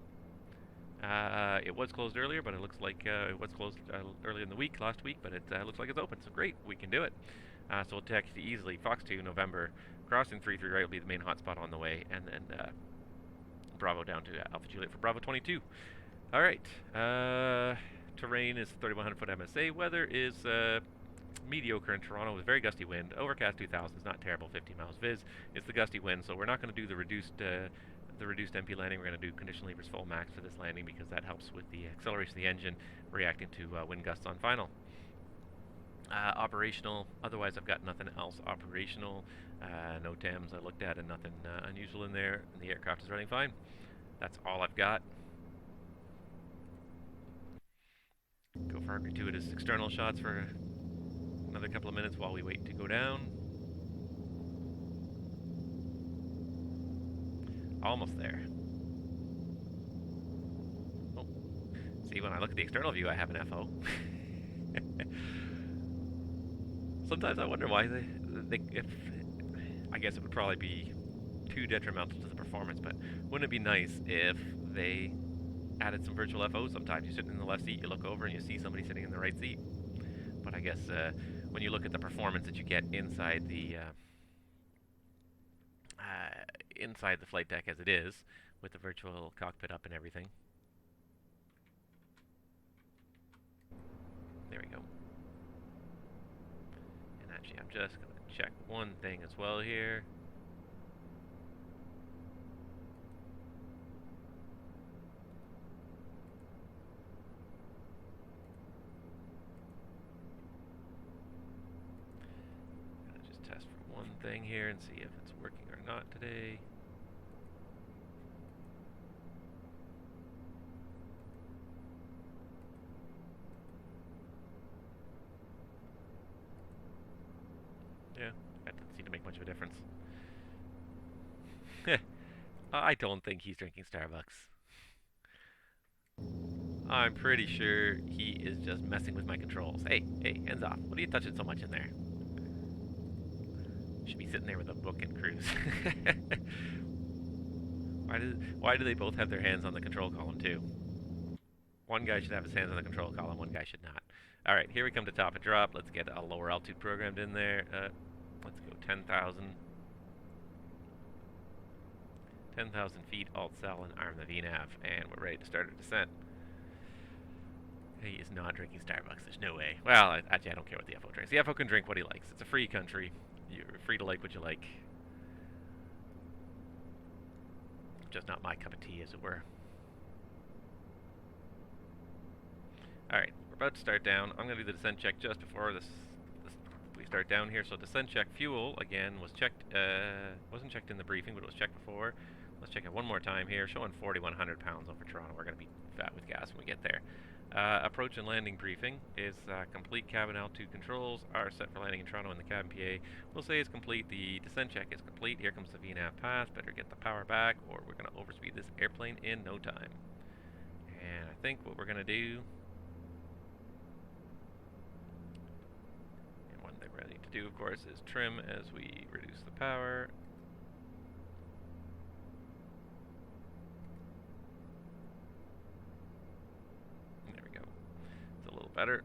It was closed earlier, but it looks like it was closed earlier in the week, last week, but it looks like it's open. So great, we can do it. So we'll taxi easily. Fox 2, November. Crossing 33 right will be the main hotspot on the way, and then Bravo down to Alpha Juliet for Bravo 22. All right. Terrain is 3,100 foot MSA. Weather is mediocre in Toronto with very gusty wind. Overcast 2,000 is not terrible, 50 miles viz. It's the gusty wind, so we're not going to do the reduced MP landing. We're going to do condition levers full max for this landing because that helps with the acceleration of the engine reacting to wind gusts on final. Operational, otherwise I've got nothing else operational. No TAMs I looked at and nothing unusual in there, and the aircraft is running fine. That's all I've got. Go for our gratuitous external shots for another couple of minutes while we wait to go down. Almost there. Oh, see, when I look at the external view, I have an FO. Sometimes I wonder why if I guess it would probably be too detrimental to the performance, but wouldn't it be nice if they added some virtual FO? Sometimes you sit in the left seat, you look over and you see somebody sitting in the right seat. But I guess when you look at the performance that you get inside the flight deck as it is, with the virtual cockpit up and everything. There we go. And actually, I'm just going to check one thing as well here. Gonna just test for one thing here and see if it's working or not today. Yeah, that doesn't seem to make much of a difference. I don't think he's drinking Starbucks. I'm pretty sure he is just messing with my controls. Hey, hands off. What are you touching so much in there? Should be sitting there with a book and cruise. Why do they both have their hands on the control column too? One guy should have his hands on the control column, one guy should not. Alright, here we come to top and drop. Let's get a lower altitude programmed in there. Let's go 10,000. 10,000 feet, alt cell, and arm the VNav. And we're ready to start our descent. He is not drinking Starbucks. There's no way. Well, actually, I don't care what the FO drinks. The FO can drink what he likes. It's a free country. You're free to like what you like. Just not my cup of tea, as it were. Alright, we're about to start down. I'm going to do the descent check just before we start down here. So descent check fuel, again, was checked, wasn't checked in the briefing, but it was checked before. Let's check it one more time here, showing 4,100 pounds over Toronto. We're going to be fat with gas when we get there. Approach and landing briefing is complete. Cabin altitude controls are set for landing in Toronto, and the cabin PA will say it's complete. The descent check is complete. Here comes the VNav pass. Better get the power back, or we're going to overspeed this airplane in no time. And I think what we're going to do, and one thing we're going to need to do, of course, is trim as we reduce the power. Better.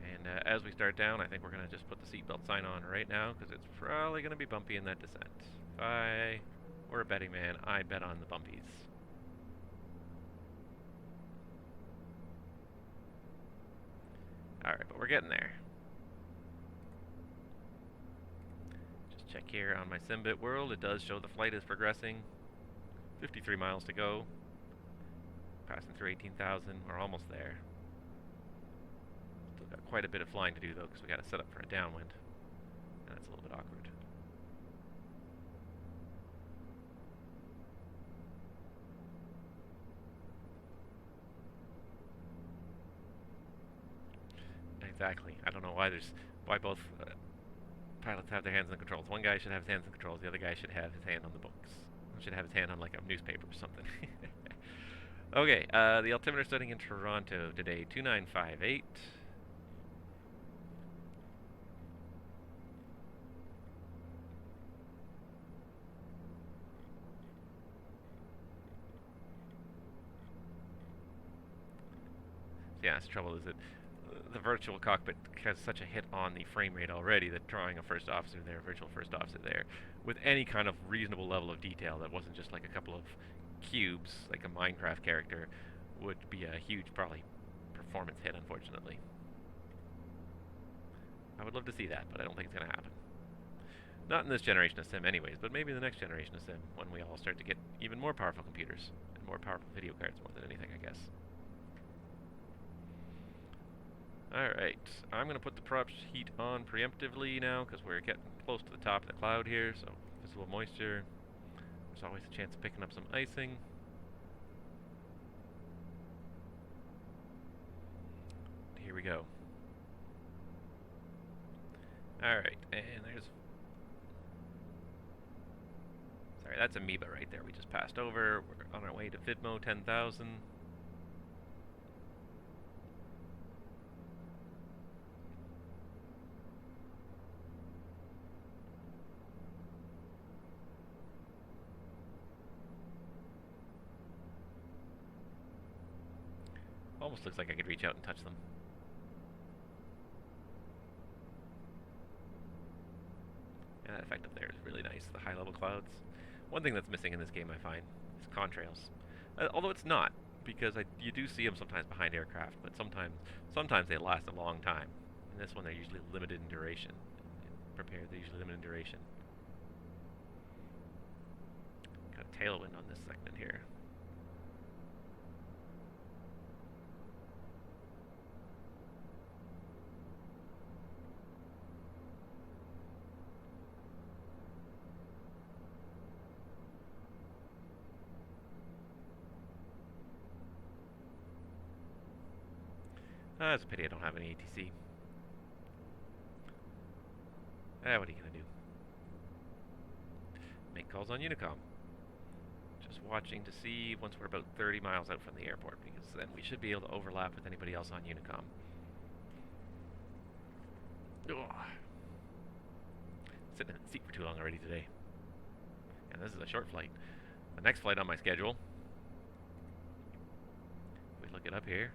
And as we start down, I think we're going to just put the seatbelt sign on right now, because it's probably going to be bumpy in that descent. If I were a betting man, I'd bet on the bumpies. Alright, but we're getting there. Just check here on my Simbit world. It does show the flight is progressing. 53 miles to go. Passing through 18,000. We're almost there. Still got quite a bit of flying to do, though, because we got to set up for a downwind. And that's a little bit awkward. Exactly. I don't know why both pilots have their hands on the controls. One guy should have his hands on the controls. The other guy should have his hand on the books. Should have his hand on like a newspaper or something. Okay, the altimeter setting in Toronto today, 2958. Yeah, that's the trouble is that the virtual cockpit has such a hit on the frame rate already that drawing a first officer there, virtual first officer there, with any kind of reasonable level of detail that wasn't just like a couple of cubes, like a Minecraft character, would be a huge, probably, performance hit, unfortunately. I would love to see that, but I don't think it's going to happen. Not in this generation of sim anyways, but maybe in the next generation of sim, when we all start to get even more powerful computers, and more powerful video cards more than anything, I guess. Alright, I'm going to put the prop heat on preemptively now, because we're getting close to the top of the cloud here, so visible moisture. There's always a chance of picking up some icing. Here we go. Alright, and there's... Sorry, that's Amoeba right there we just passed over. We're on our way to Vidmo 10,000. Almost looks like I could reach out and touch them. And that effect up there is really nice, the high-level clouds. One thing that's missing in this game, I find, is contrails. Although it's not, because you do see them sometimes behind aircraft, but sometimes they last a long time. In this one, they're usually limited in duration. They're usually limited in duration. Got a tailwind on this segment here. It's a pity I don't have any ATC. What are you gonna do? Make calls on Unicom. Just watching to see once we're about 30 miles out from the airport, because then we should be able to overlap with anybody else on Unicom. Ugh. Sitting in the seat for too long already today. And this is a short flight. The next flight on my schedule, if we look it up here,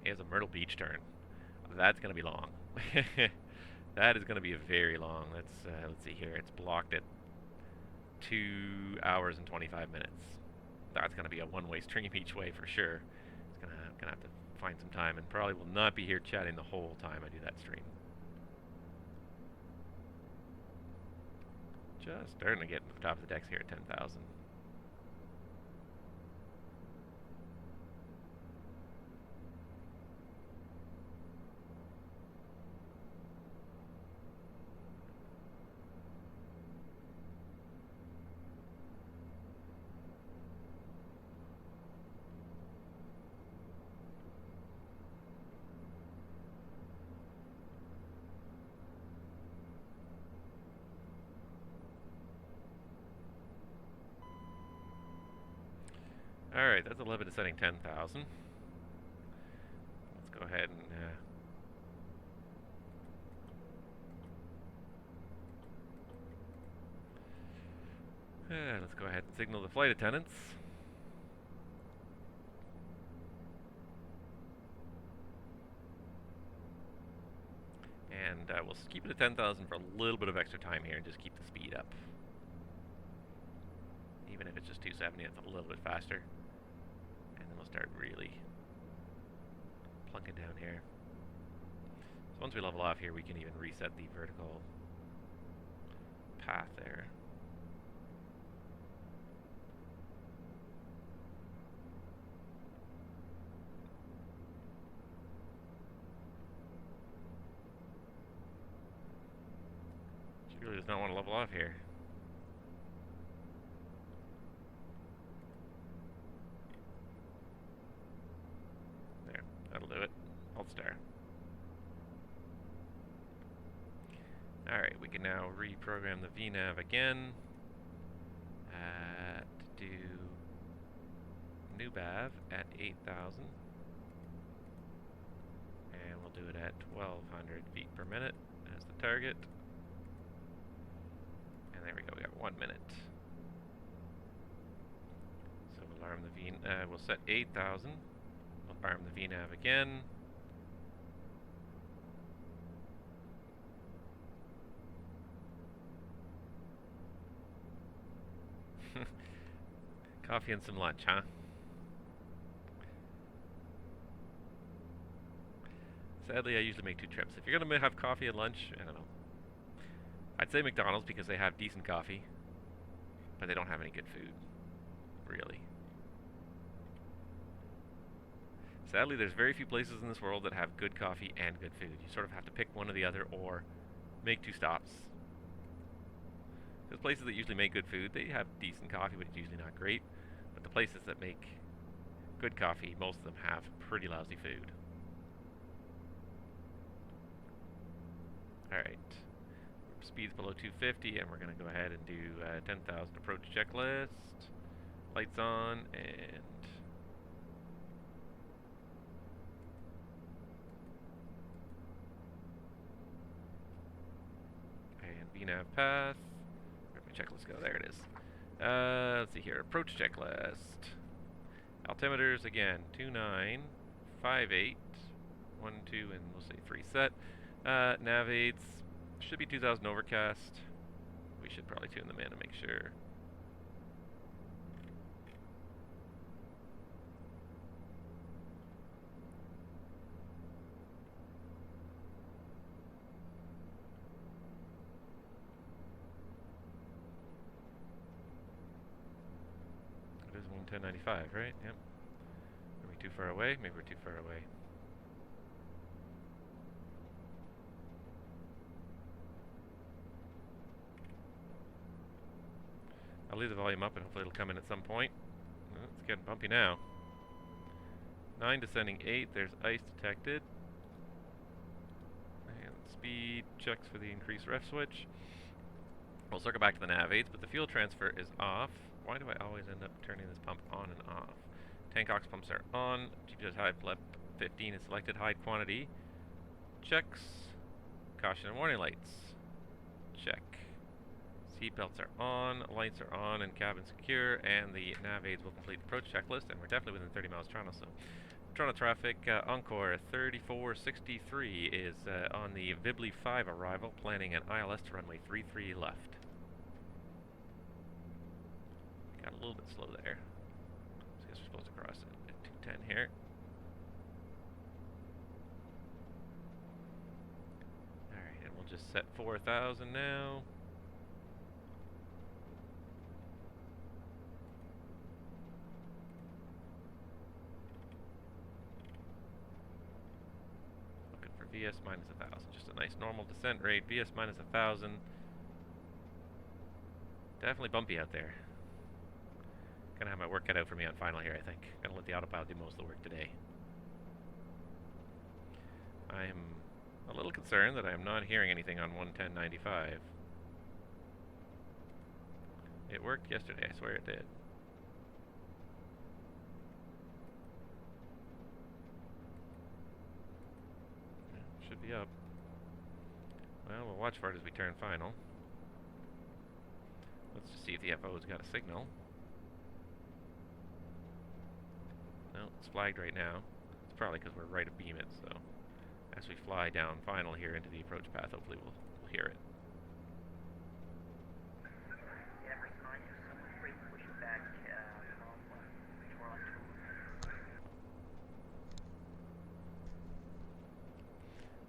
is a Myrtle Beach turn. That's going to be long. That is going to be very long. Let's see here. It's blocked at 2 hours and 25 minutes. That's going to be a one-way stream each way for sure. It's gonna have to find some time, and probably will not be here chatting the whole time I do that stream. Just starting to get to the top of the decks here at 10,000. Alright, that's 11 descending 10,000. Let's go ahead and let's go ahead and signal the flight attendants. And we'll keep it at 10,000 for a little bit of extra time here and just keep the speed up. Even if it's just 270, it's a little bit faster. And then we'll start really plunking down here. So once we level off here, we can even reset the vertical path there. She really does not want to level off here. That'll do it. Hold star. Alright, we can now reprogram the VNav again. To do new BAV at 8,000. And we'll do it at 1,200 feet per minute as the target. And there we go, we got 1 minute. So we'll arm the we'll set 8,000. Arm the VNav again. Coffee and some lunch, huh? Sadly, I usually make 2 trips. If you're going to have coffee and lunch, I don't know. I'd say McDonald's because they have decent coffee, but they don't have any good food, really. Sadly, there's very few places in this world that have good coffee and good food. You sort of have to pick one or the other, or make 2 stops. There's places that usually make good food, they have decent coffee, but it's usually not great. But the places that make good coffee, most of them have pretty lousy food. Alright. Speed's below 250, and we're going to go ahead and do 10,000 approach checklist. Lights on, and VNav path. Where'd my checklist go? There it is. Let's see here. Approach checklist. Altimeters again, 2958, 1, 2, and we'll say 3 set. Nav aids should be 2000 overcast. We should probably tune them in to make sure. It is 1095, right? Yep. Are we too far away? Maybe we're too far away. I'll leave the volume up and hopefully it'll come in at some point. Oh, it's getting bumpy now. 9 descending 8, there's ice detected. And speed checks for the increased ref switch. We'll circle back to the nav aids, but the fuel transfer is off. Why do I always end up turning this pump on and off? Tank ox pumps are on. GPS high blep 15 is selected. Hide quantity. Checks. Caution and warning lights. Check. Seat belts are on. Lights are on and cabin secure. And the nav aids will complete the approach checklist. And we're definitely within 30 miles of Toronto. So Toronto traffic, Encore 3463 is on the Vibly 5 arrival. Planning an ILS to runway 33 left. Got a little bit slow there. So I guess we're supposed to cross it at 210 here. Alright, and we'll just set 4,000 now. Looking for VS minus 1,000. Just a nice normal descent rate. VS minus 1,000. Definitely bumpy out there. Gonna have my work cut out for me on final here, I think. Gonna let the autopilot do most of the work today. I'm a little concerned that I am not hearing anything on 110.95. It worked yesterday, I swear it did. Should be up. Well, we'll watch for it as we turn final. Let's just see if the FO's got a signal. No, it's flagged right now. It's probably because we're right abeam it, so as we fly down final here into the approach path, hopefully we'll hear it. Yeah, remind you, someone free pushback from Toronto.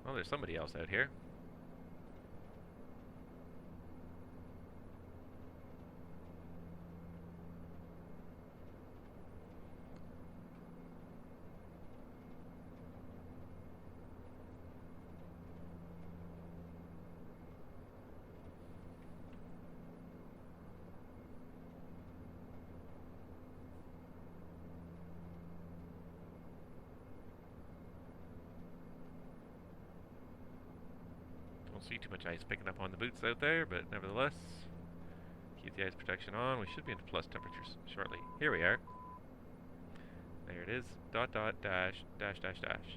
Well, there's somebody else out here. See too much ice picking up on the boots out there, but nevertheless, keep the ice protection on. We should be into plus temperatures shortly. Here we are. There it is. Dot dot dash dash dash dash.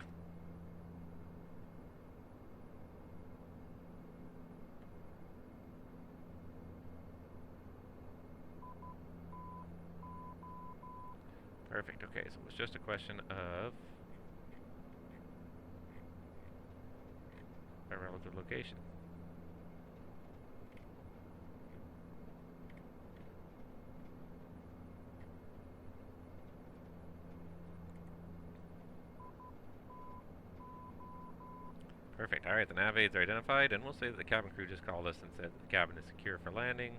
Perfect. Okay, so it was just a question of a relative location. Perfect. Alright, the nav aids are identified, and we'll say that the cabin crew just called us and said that the cabin is secure for landing.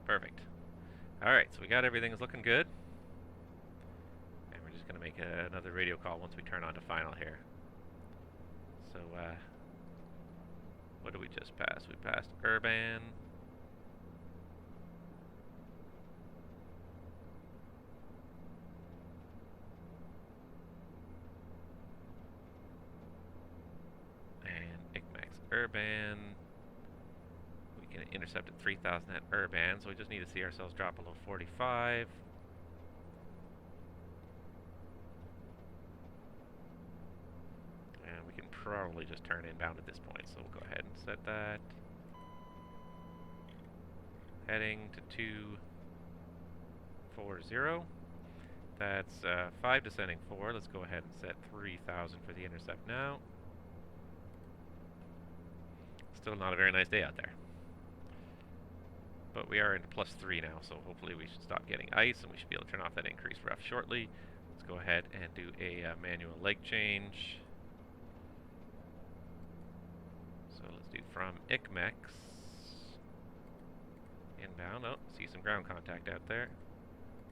Perfect. Alright, so we got everything is looking good. And we're just going to make another radio call once we turn on to final here. So, what did we just pass? We passed Urban. And ICMAX Urban. We can intercept at 3,000 at Urban, so we just need to see ourselves drop below 45. And we can probably just turn inbound at this point, so we'll go ahead and set that. Heading to 2. 40. That's 5 descending 4. Let's go ahead and set 3,000 for the intercept now. Still not a very nice day out there. But we are into +3 now, so hopefully we should stop getting ice and we should be able to turn off that increased ref shortly. Let's go ahead and do a manual leg change. So let's do from ICMEX. Inbound. Oh, see some ground contact out there.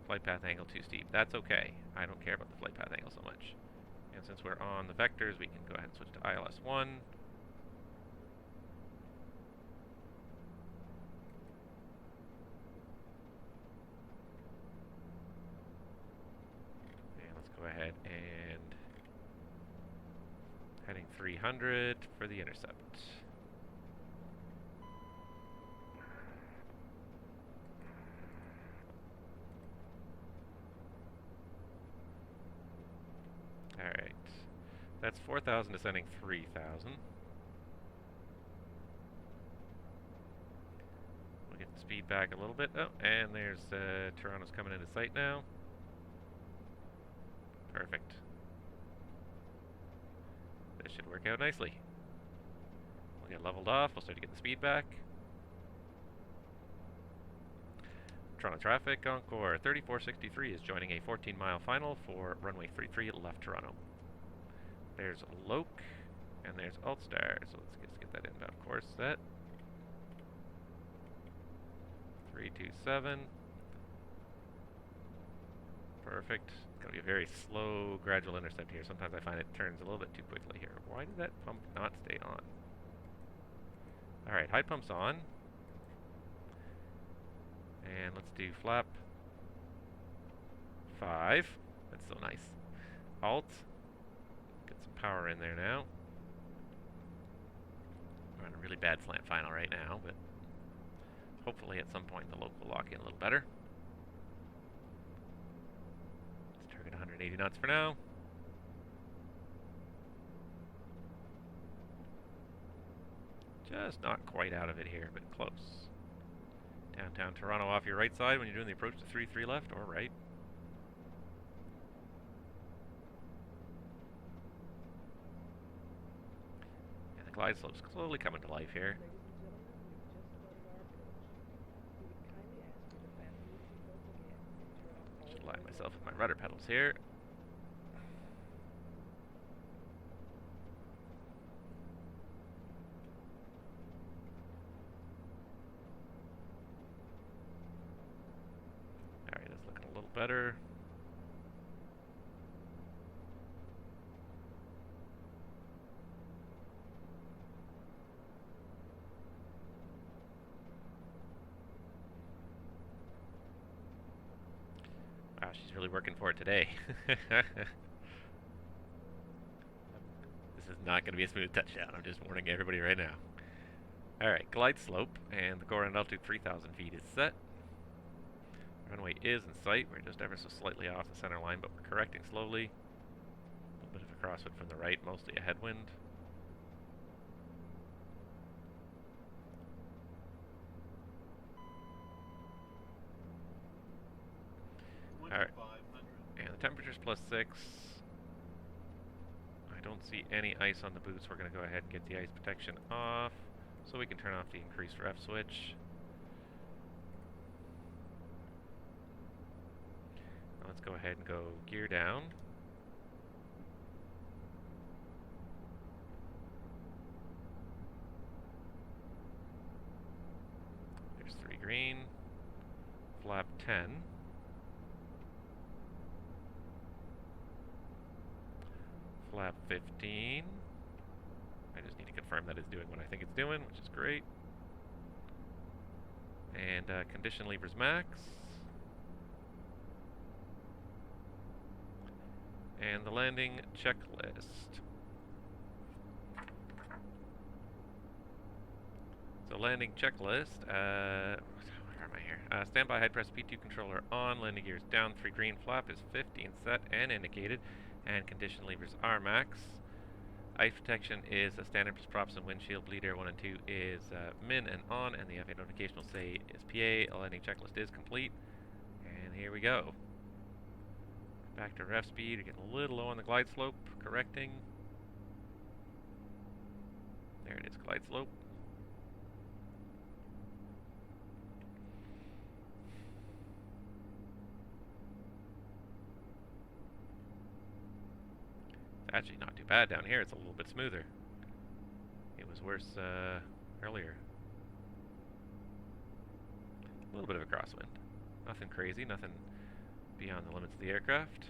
Flight path angle too steep. That's okay. I don't care about the flight path angle so much. And since we're on the vectors, we can go ahead and switch to ILS-1. And let's go ahead and heading 300 for the intercept. Alright, that's 4,000 descending 3,000. We'll get the speed back a little bit. Oh, and there's Toronto's coming into sight now. Perfect. This should work out nicely. We'll get leveled off, we'll start to get the speed back. Toronto traffic, Encore 3463 is joining a 14-mile final for runway 33 left Toronto. There's Loke, and there's Altstar, so let's get that inbound course set. 327. Perfect. It's going to be a very slow, gradual intercept here. Sometimes I find it turns a little bit too quickly here. Why did that pump not stay on? Alright, high pump's on. And let's do flap 5. That's so nice. Alt. Get some power in there now. We're on a really bad slant final right now, but hopefully at some point the Loke will lock in a little better. Let's target 180 knots for now. Just not quite out of it here, but close. Downtown Toronto off your right side when you're doing the approach to 3-3 left or right. And the glide slope's slowly coming to life here. Should align myself with my rudder pedals here. Better. Wow, she's really working for it today. This is not going to be a smooth touchdown. I'm just warning everybody right now. Alright, glide slope, and the go around altitude 3,000 feet is set. Runway is in sight. We're just ever so slightly off the center line, but we're correcting slowly. A little bit of a crosswind from the right, mostly a headwind. Alright. And the temperature's +6. I don't see any ice on the boots. We're going to go ahead and get the ice protection off so we can turn off the increased ref switch. Let's go ahead and go gear down. There's 3 green. Flap 10. Flap 15. I just need to confirm that it's doing what I think it's doing, which is great. And condition levers max. And the landing checklist. So landing checklist, where am I here? Standby high press P2 controller on, landing gears down, 3 green, flap is 15 set and indicated, and condition levers are max. Ice protection is a standard plus props and windshield, bleed air 1 and 2 is min and on, and the FA notification will say is PA, a landing checklist is complete. And And here we go. Back to ref speed. We're getting a little low on the glide slope. Correcting. There it is, glide slope. It's actually not too bad down here. It's a little bit smoother. It was worse earlier. A little bit of a crosswind. Nothing crazy, nothing beyond the limits of the aircraft.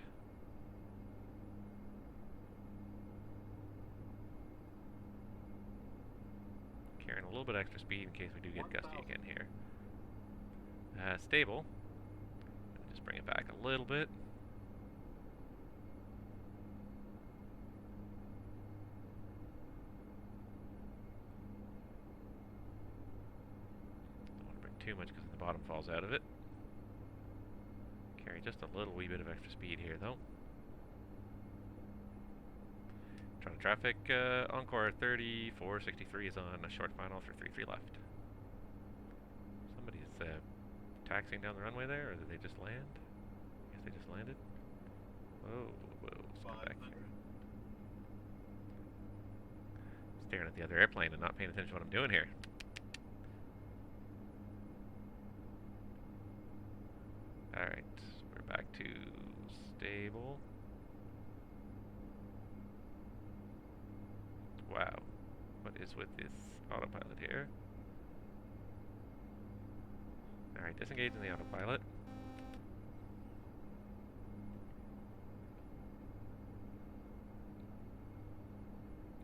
Carrying a little bit extra speed in case we do get gusty again here. Stable. Just bring it back a little bit. Don't want to bring too much because the bottom falls out of it. Carry just a little wee bit of extra speed here though. Trying to traffic, Encore 3463 is on a short final for 33 left. Somebody's taxiing down the runway there, or did they just land? I guess they just landed. Whoa, whoa, let's go back here. Staring at the other airplane and not paying attention to what I'm doing here. Alright, we're back to stable. Wow, what is with this autopilot here? Alright, disengage in the autopilot.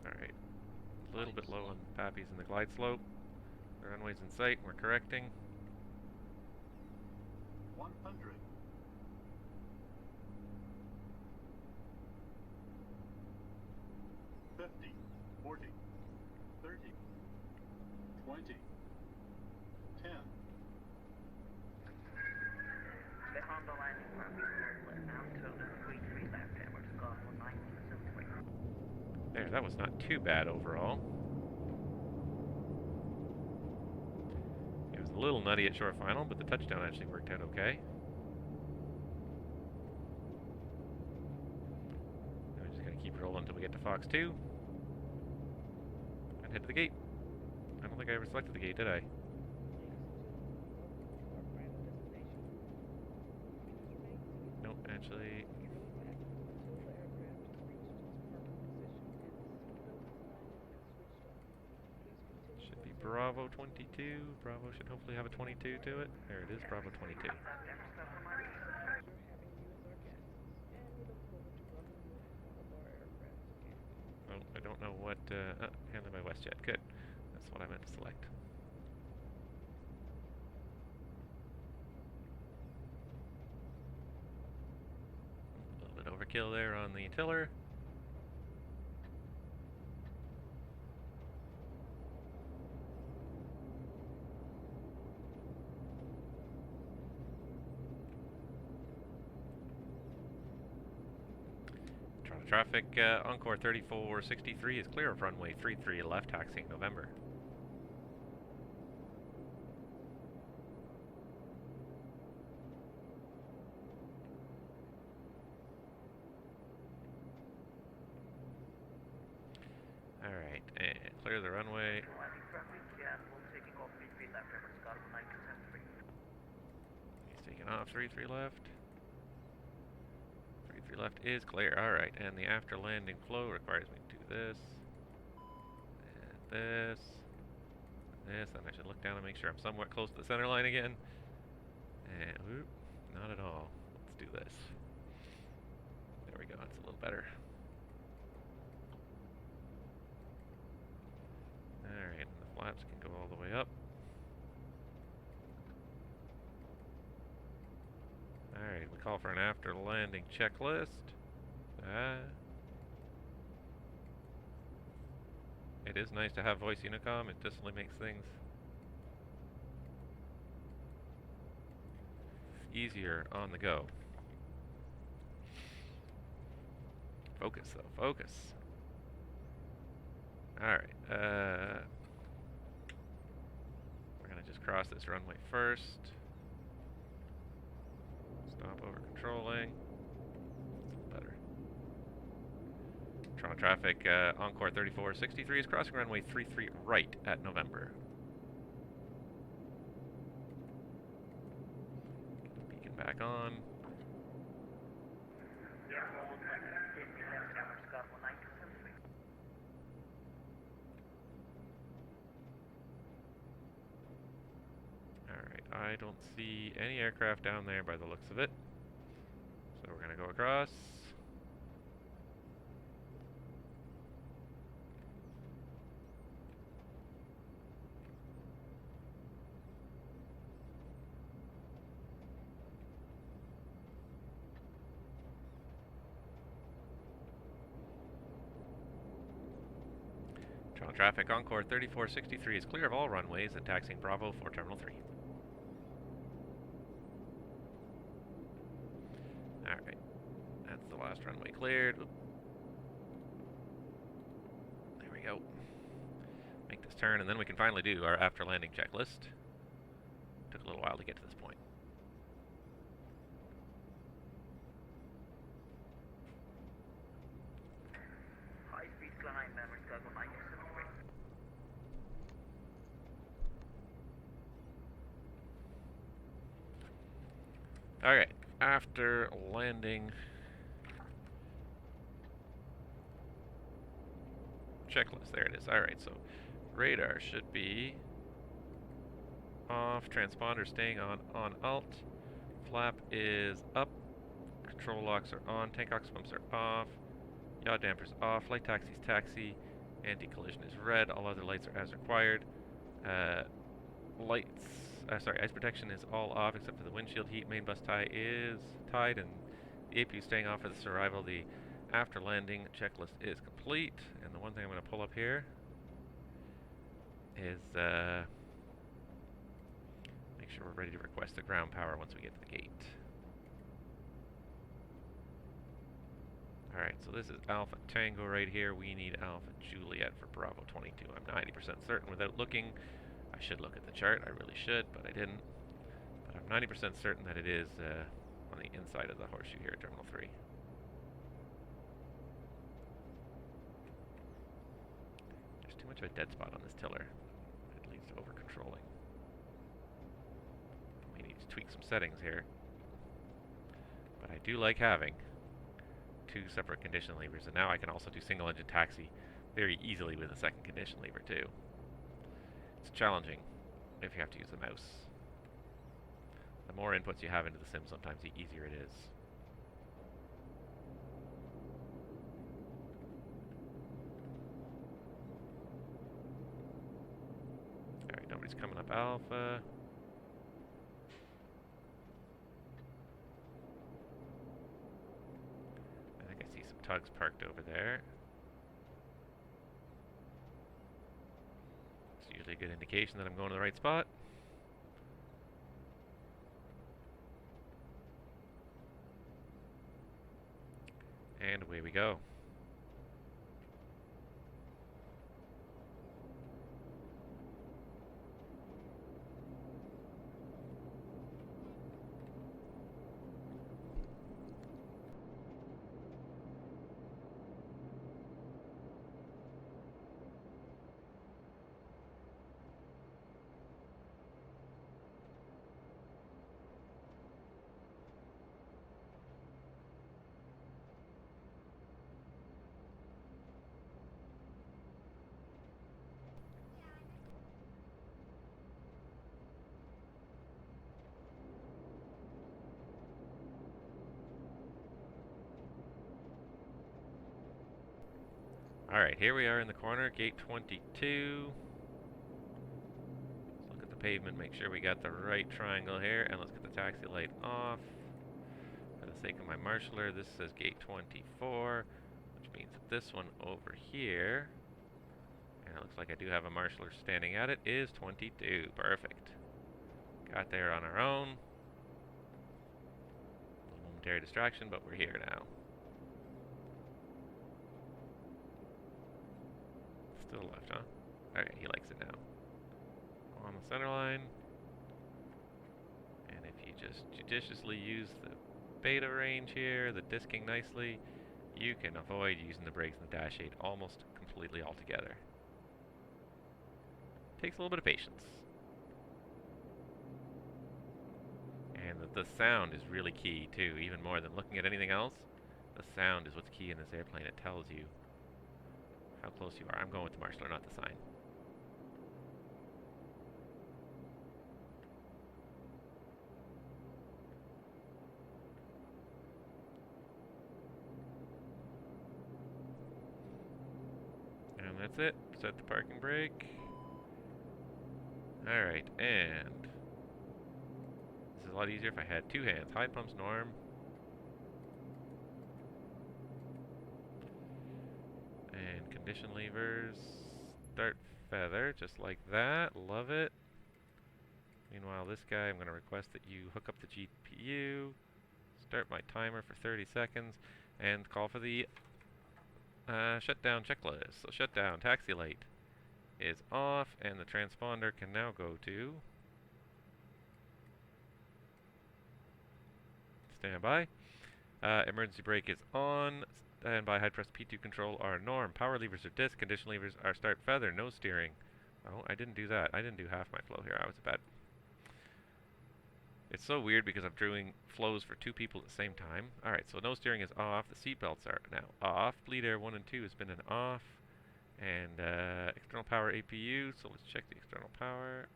Alright, a little bit low on Pappies in the glide slope. The runway's in sight, we're correcting. 100. 50, 40, 30, 20, 10. Behind the landing ramp, altitude 33 left, average score 1973. There, that was not too bad overall. It was a little nutty at short final, but the touchdown actually worked out okay. And we're just going to keep rolling until we get to Fox 2. And head to the gate. I don't think I ever selected the gate, did I? Nope, actually. Should be Bravo 22. Bravo should hopefully have a 22 to it. There it is, Bravo 22. Oh, I don't know what, handled by WestJet. Good. That's what I meant to select. A little bit overkill there on the tiller. Traffic, Encore 3463 is clear of runway 33 left, taxiing November. Alright, and clear the runway. He's taking off 33 left. 3 left is clear. Alright, and the after landing flow requires me to do this. And this. And this. And I should look down and make sure I'm somewhat close to the center line again. And whoop, not at all. Let's do this. There we go, that's a little better. Alright, and the flaps can go all the way up. Alright, we call for an after landing checklist. It is nice to have voice unicom, it definitely makes things easier on the go. Focus though, focus. Alright, we're gonna just cross this runway first. Stop over controlling. Better. Toronto traffic, Encore 3463 is crossing runway 33 right at November. Beacon back on. Alright, I don't see any aircraft down there by the looks of it. So we're going to go across. Toronto traffic, Encore 3463 is clear of all runways and taxiing Bravo for Terminal 3. Alright, that's the last runway cleared. Oop. There we go. Make this turn, and then we can finally do our after landing checklist. Took a little while to get to this point. High-speed climb, memory Chicago 973. Alright, after landing checklist, there it is. Alright, so radar should be off, transponder staying on alt, flap is up, control locks are on, tank ox pumps are off, yaw dampers off, light taxi's taxi, anti-collision is red, all other lights are as required, ice protection is all off except for the windshield heat, main bus tie is tied, and the APU staying off for this arrival. The after landing checklist is complete, and the one thing I'm going to pull up here is make sure we're ready to request the ground power once we get to the gate. Alright, so this is Alpha Tango right here. We need Alpha Juliet for Bravo 22. I'm 90% certain without looking. I should look at the chart. I really should, but I didn't. But I'm 90% certain that it is on the inside of the horseshoe here at Terminal 3. There's too much of a dead spot on this tiller. It leads to over-controlling. We need to tweak some settings here. But I do like having two separate condition levers, and now I can also do single engine taxi very easily with a second condition lever too. It's challenging if you have to use the mouse. The more inputs you have into the sim, sometimes the easier it is. Alright, nobody's coming up Alpha. I think I see some tugs parked over there. It's usually a good indication that I'm going to the right spot. And away we go. Alright, here we are in the corner, gate 22. Let's look at the pavement, make sure we got the right triangle here, and let's get the taxi light off. For the sake of my marshaller, this says gate 24, which means that this one over here, and it looks like I do have a marshaller standing at it, is 22. Perfect. Got there on our own. A momentary distraction, but we're here now. Still left, huh? Alright, he likes it now. On the center line. And if you just judiciously use the beta range here, the disking nicely, you can avoid using the brakes in the dash 8 almost completely altogether. Takes a little bit of patience. And the sound is really key too, even more than looking at anything else. The sound is what's key in this airplane. It tells you how close you are. I'm going with the marshaller, not the sign. And that's it. Set the parking brake. Alright, and this is a lot easier if I had two hands. High pumps norm. And condition levers. Start feather, just like that. Love it. Meanwhile, this guy, I'm going to request that you hook up the GPU. Start my timer for 30 seconds. And call for the shutdown checklist. So shutdown, taxi light is off, and the transponder can now go to standby. Emergency brake is on. Standby high press P2 control are norm. Power levers are disc. Condition levers are start feather. No steering. Oh, I didn't do that. I didn't do half my flow here. I was bad. It's so weird because I'm doing flows for two people at the same time. Alright, so no steering is off. The seatbelts are now off. Bleed air 1 and 2 has been an off. And external power APU, so let's check the external power.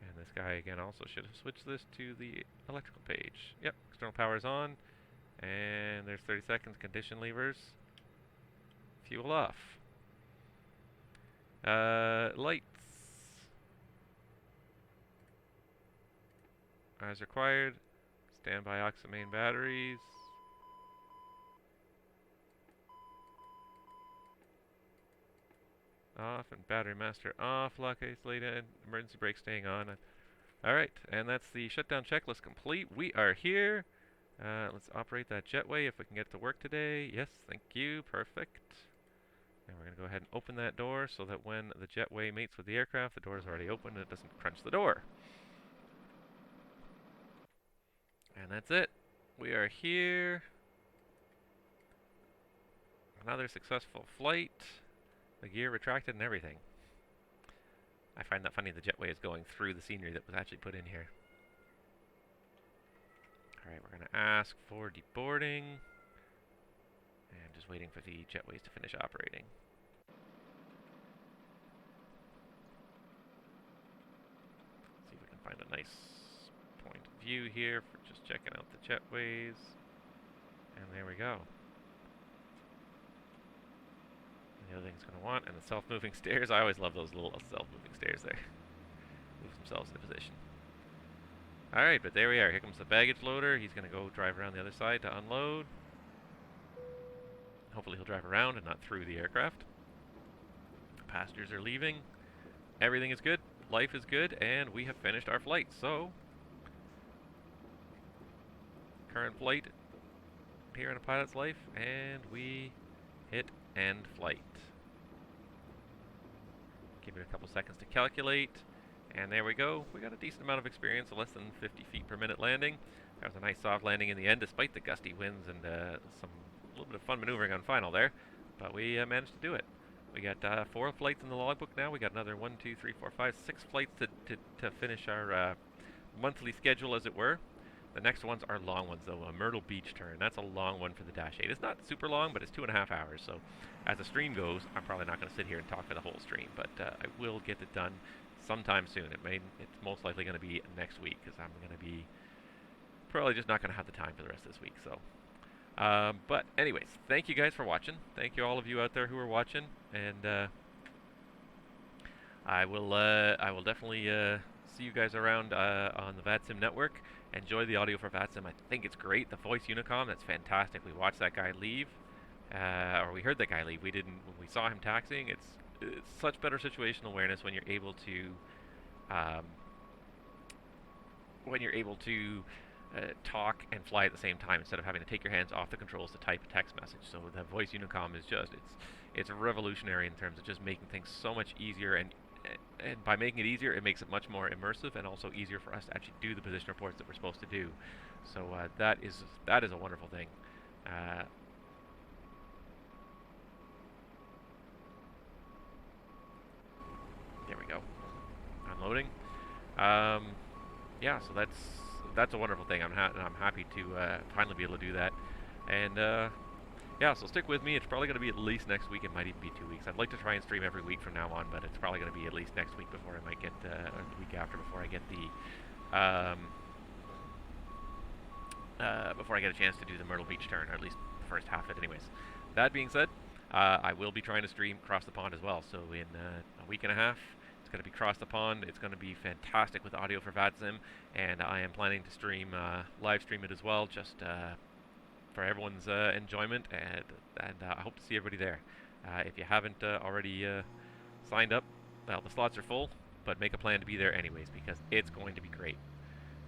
And this guy again also should have switched this to the electrical page. Yep, external power is on. And there's 30 seconds, condition levers. Fuel off. Lights. As required. Standby oxymain batteries. Off, and battery master off. Lock isolated. Emergency brake staying on. Alright, and that's the shutdown checklist complete. We are here. Let's operate that jetway if we can get it to work today. Yes, thank you. Perfect. And we're going to go ahead and open that door so that when the jetway mates with the aircraft, the door is already open and it doesn't crunch the door. And that's it. We are here. Another successful flight. The gear retracted and everything. I find that funny the jetway is going through the scenery that was actually put in here. Alright, we're going to ask for deboarding. And just waiting for the jetways to finish operating. See if we can find a nice point of view here for just checking out the jetways. And there we go. And the other thing it's going to want, and the self-moving stairs. I always love those little self-moving stairs there. Move themselves into position. Alright, but there we are. Here comes the baggage loader. He's going to go drive around the other side to unload. Hopefully he'll drive around and not through the aircraft. Passengers are leaving. Everything is good. Life is good. And we have finished our flight. So, current flight here in a pilot's life. And we hit end flight. Give it a couple seconds to calculate. And there we go. We got a decent amount of experience, less than 50 feet per minute landing. That was a nice soft landing in the end, despite the gusty winds and a little bit of fun maneuvering on final there. But we managed to do it. We got 4 flights in the logbook now. We got another 1, 2, 3, 4, 5, 6 flights to finish our monthly schedule, as it were. The next ones are long ones, though. A Myrtle Beach turn. That's a long one for the Dash 8. It's not super long, but it's 2.5 hours. So as the stream goes, I'm probably not going to sit here and talk for the whole stream. But I will get it done sometime soon. It's most likely going to be next week, because I'm going to be probably just not going to have the time for the rest of this week. So, but anyways, thank you guys for watching. Thank you all of you out there who are watching, and I will definitely see you guys around on the VATSIM network. Enjoy the audio for VATSIM. I think it's great. The voice unicom, that's fantastic. We watched that guy leave, or we heard that guy leave. We didn't. When we saw him taxiing, it's such better situational awareness when you're able to talk and fly at the same time instead of having to take your hands off the controls to type a text message. So the voice unicom is just it's revolutionary in terms of just making things so much easier and and by making it easier, it makes it much more immersive and also easier for us to actually do the position reports that we're supposed to do. So that is a wonderful thing. There we go. Unloading. Yeah, so that's a wonderful thing. I'm happy to finally be able to do that. And yeah, so stick with me. It's probably going to be at least next week. It might even be 2 weeks. I'd like to try and stream every week from now on, but it's probably going to be at least next week before I might get, or the week after before I get a chance to do the Myrtle Beach turn, or at least the first half of it anyways. That being said, I will be trying to stream Cross the Pond as well. So in a week and a half, it's going to be Cross the Pond. It's going to be fantastic with audio for VATSIM, and I am planning to stream, live stream it as well, just for everyone's enjoyment, and I hope to see everybody there. If you haven't already signed up, well, the slots are full, but make a plan to be there anyways, because it's going to be great.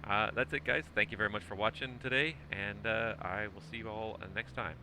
That's it, guys. Thank you very much for watching today, and I will see you all next time.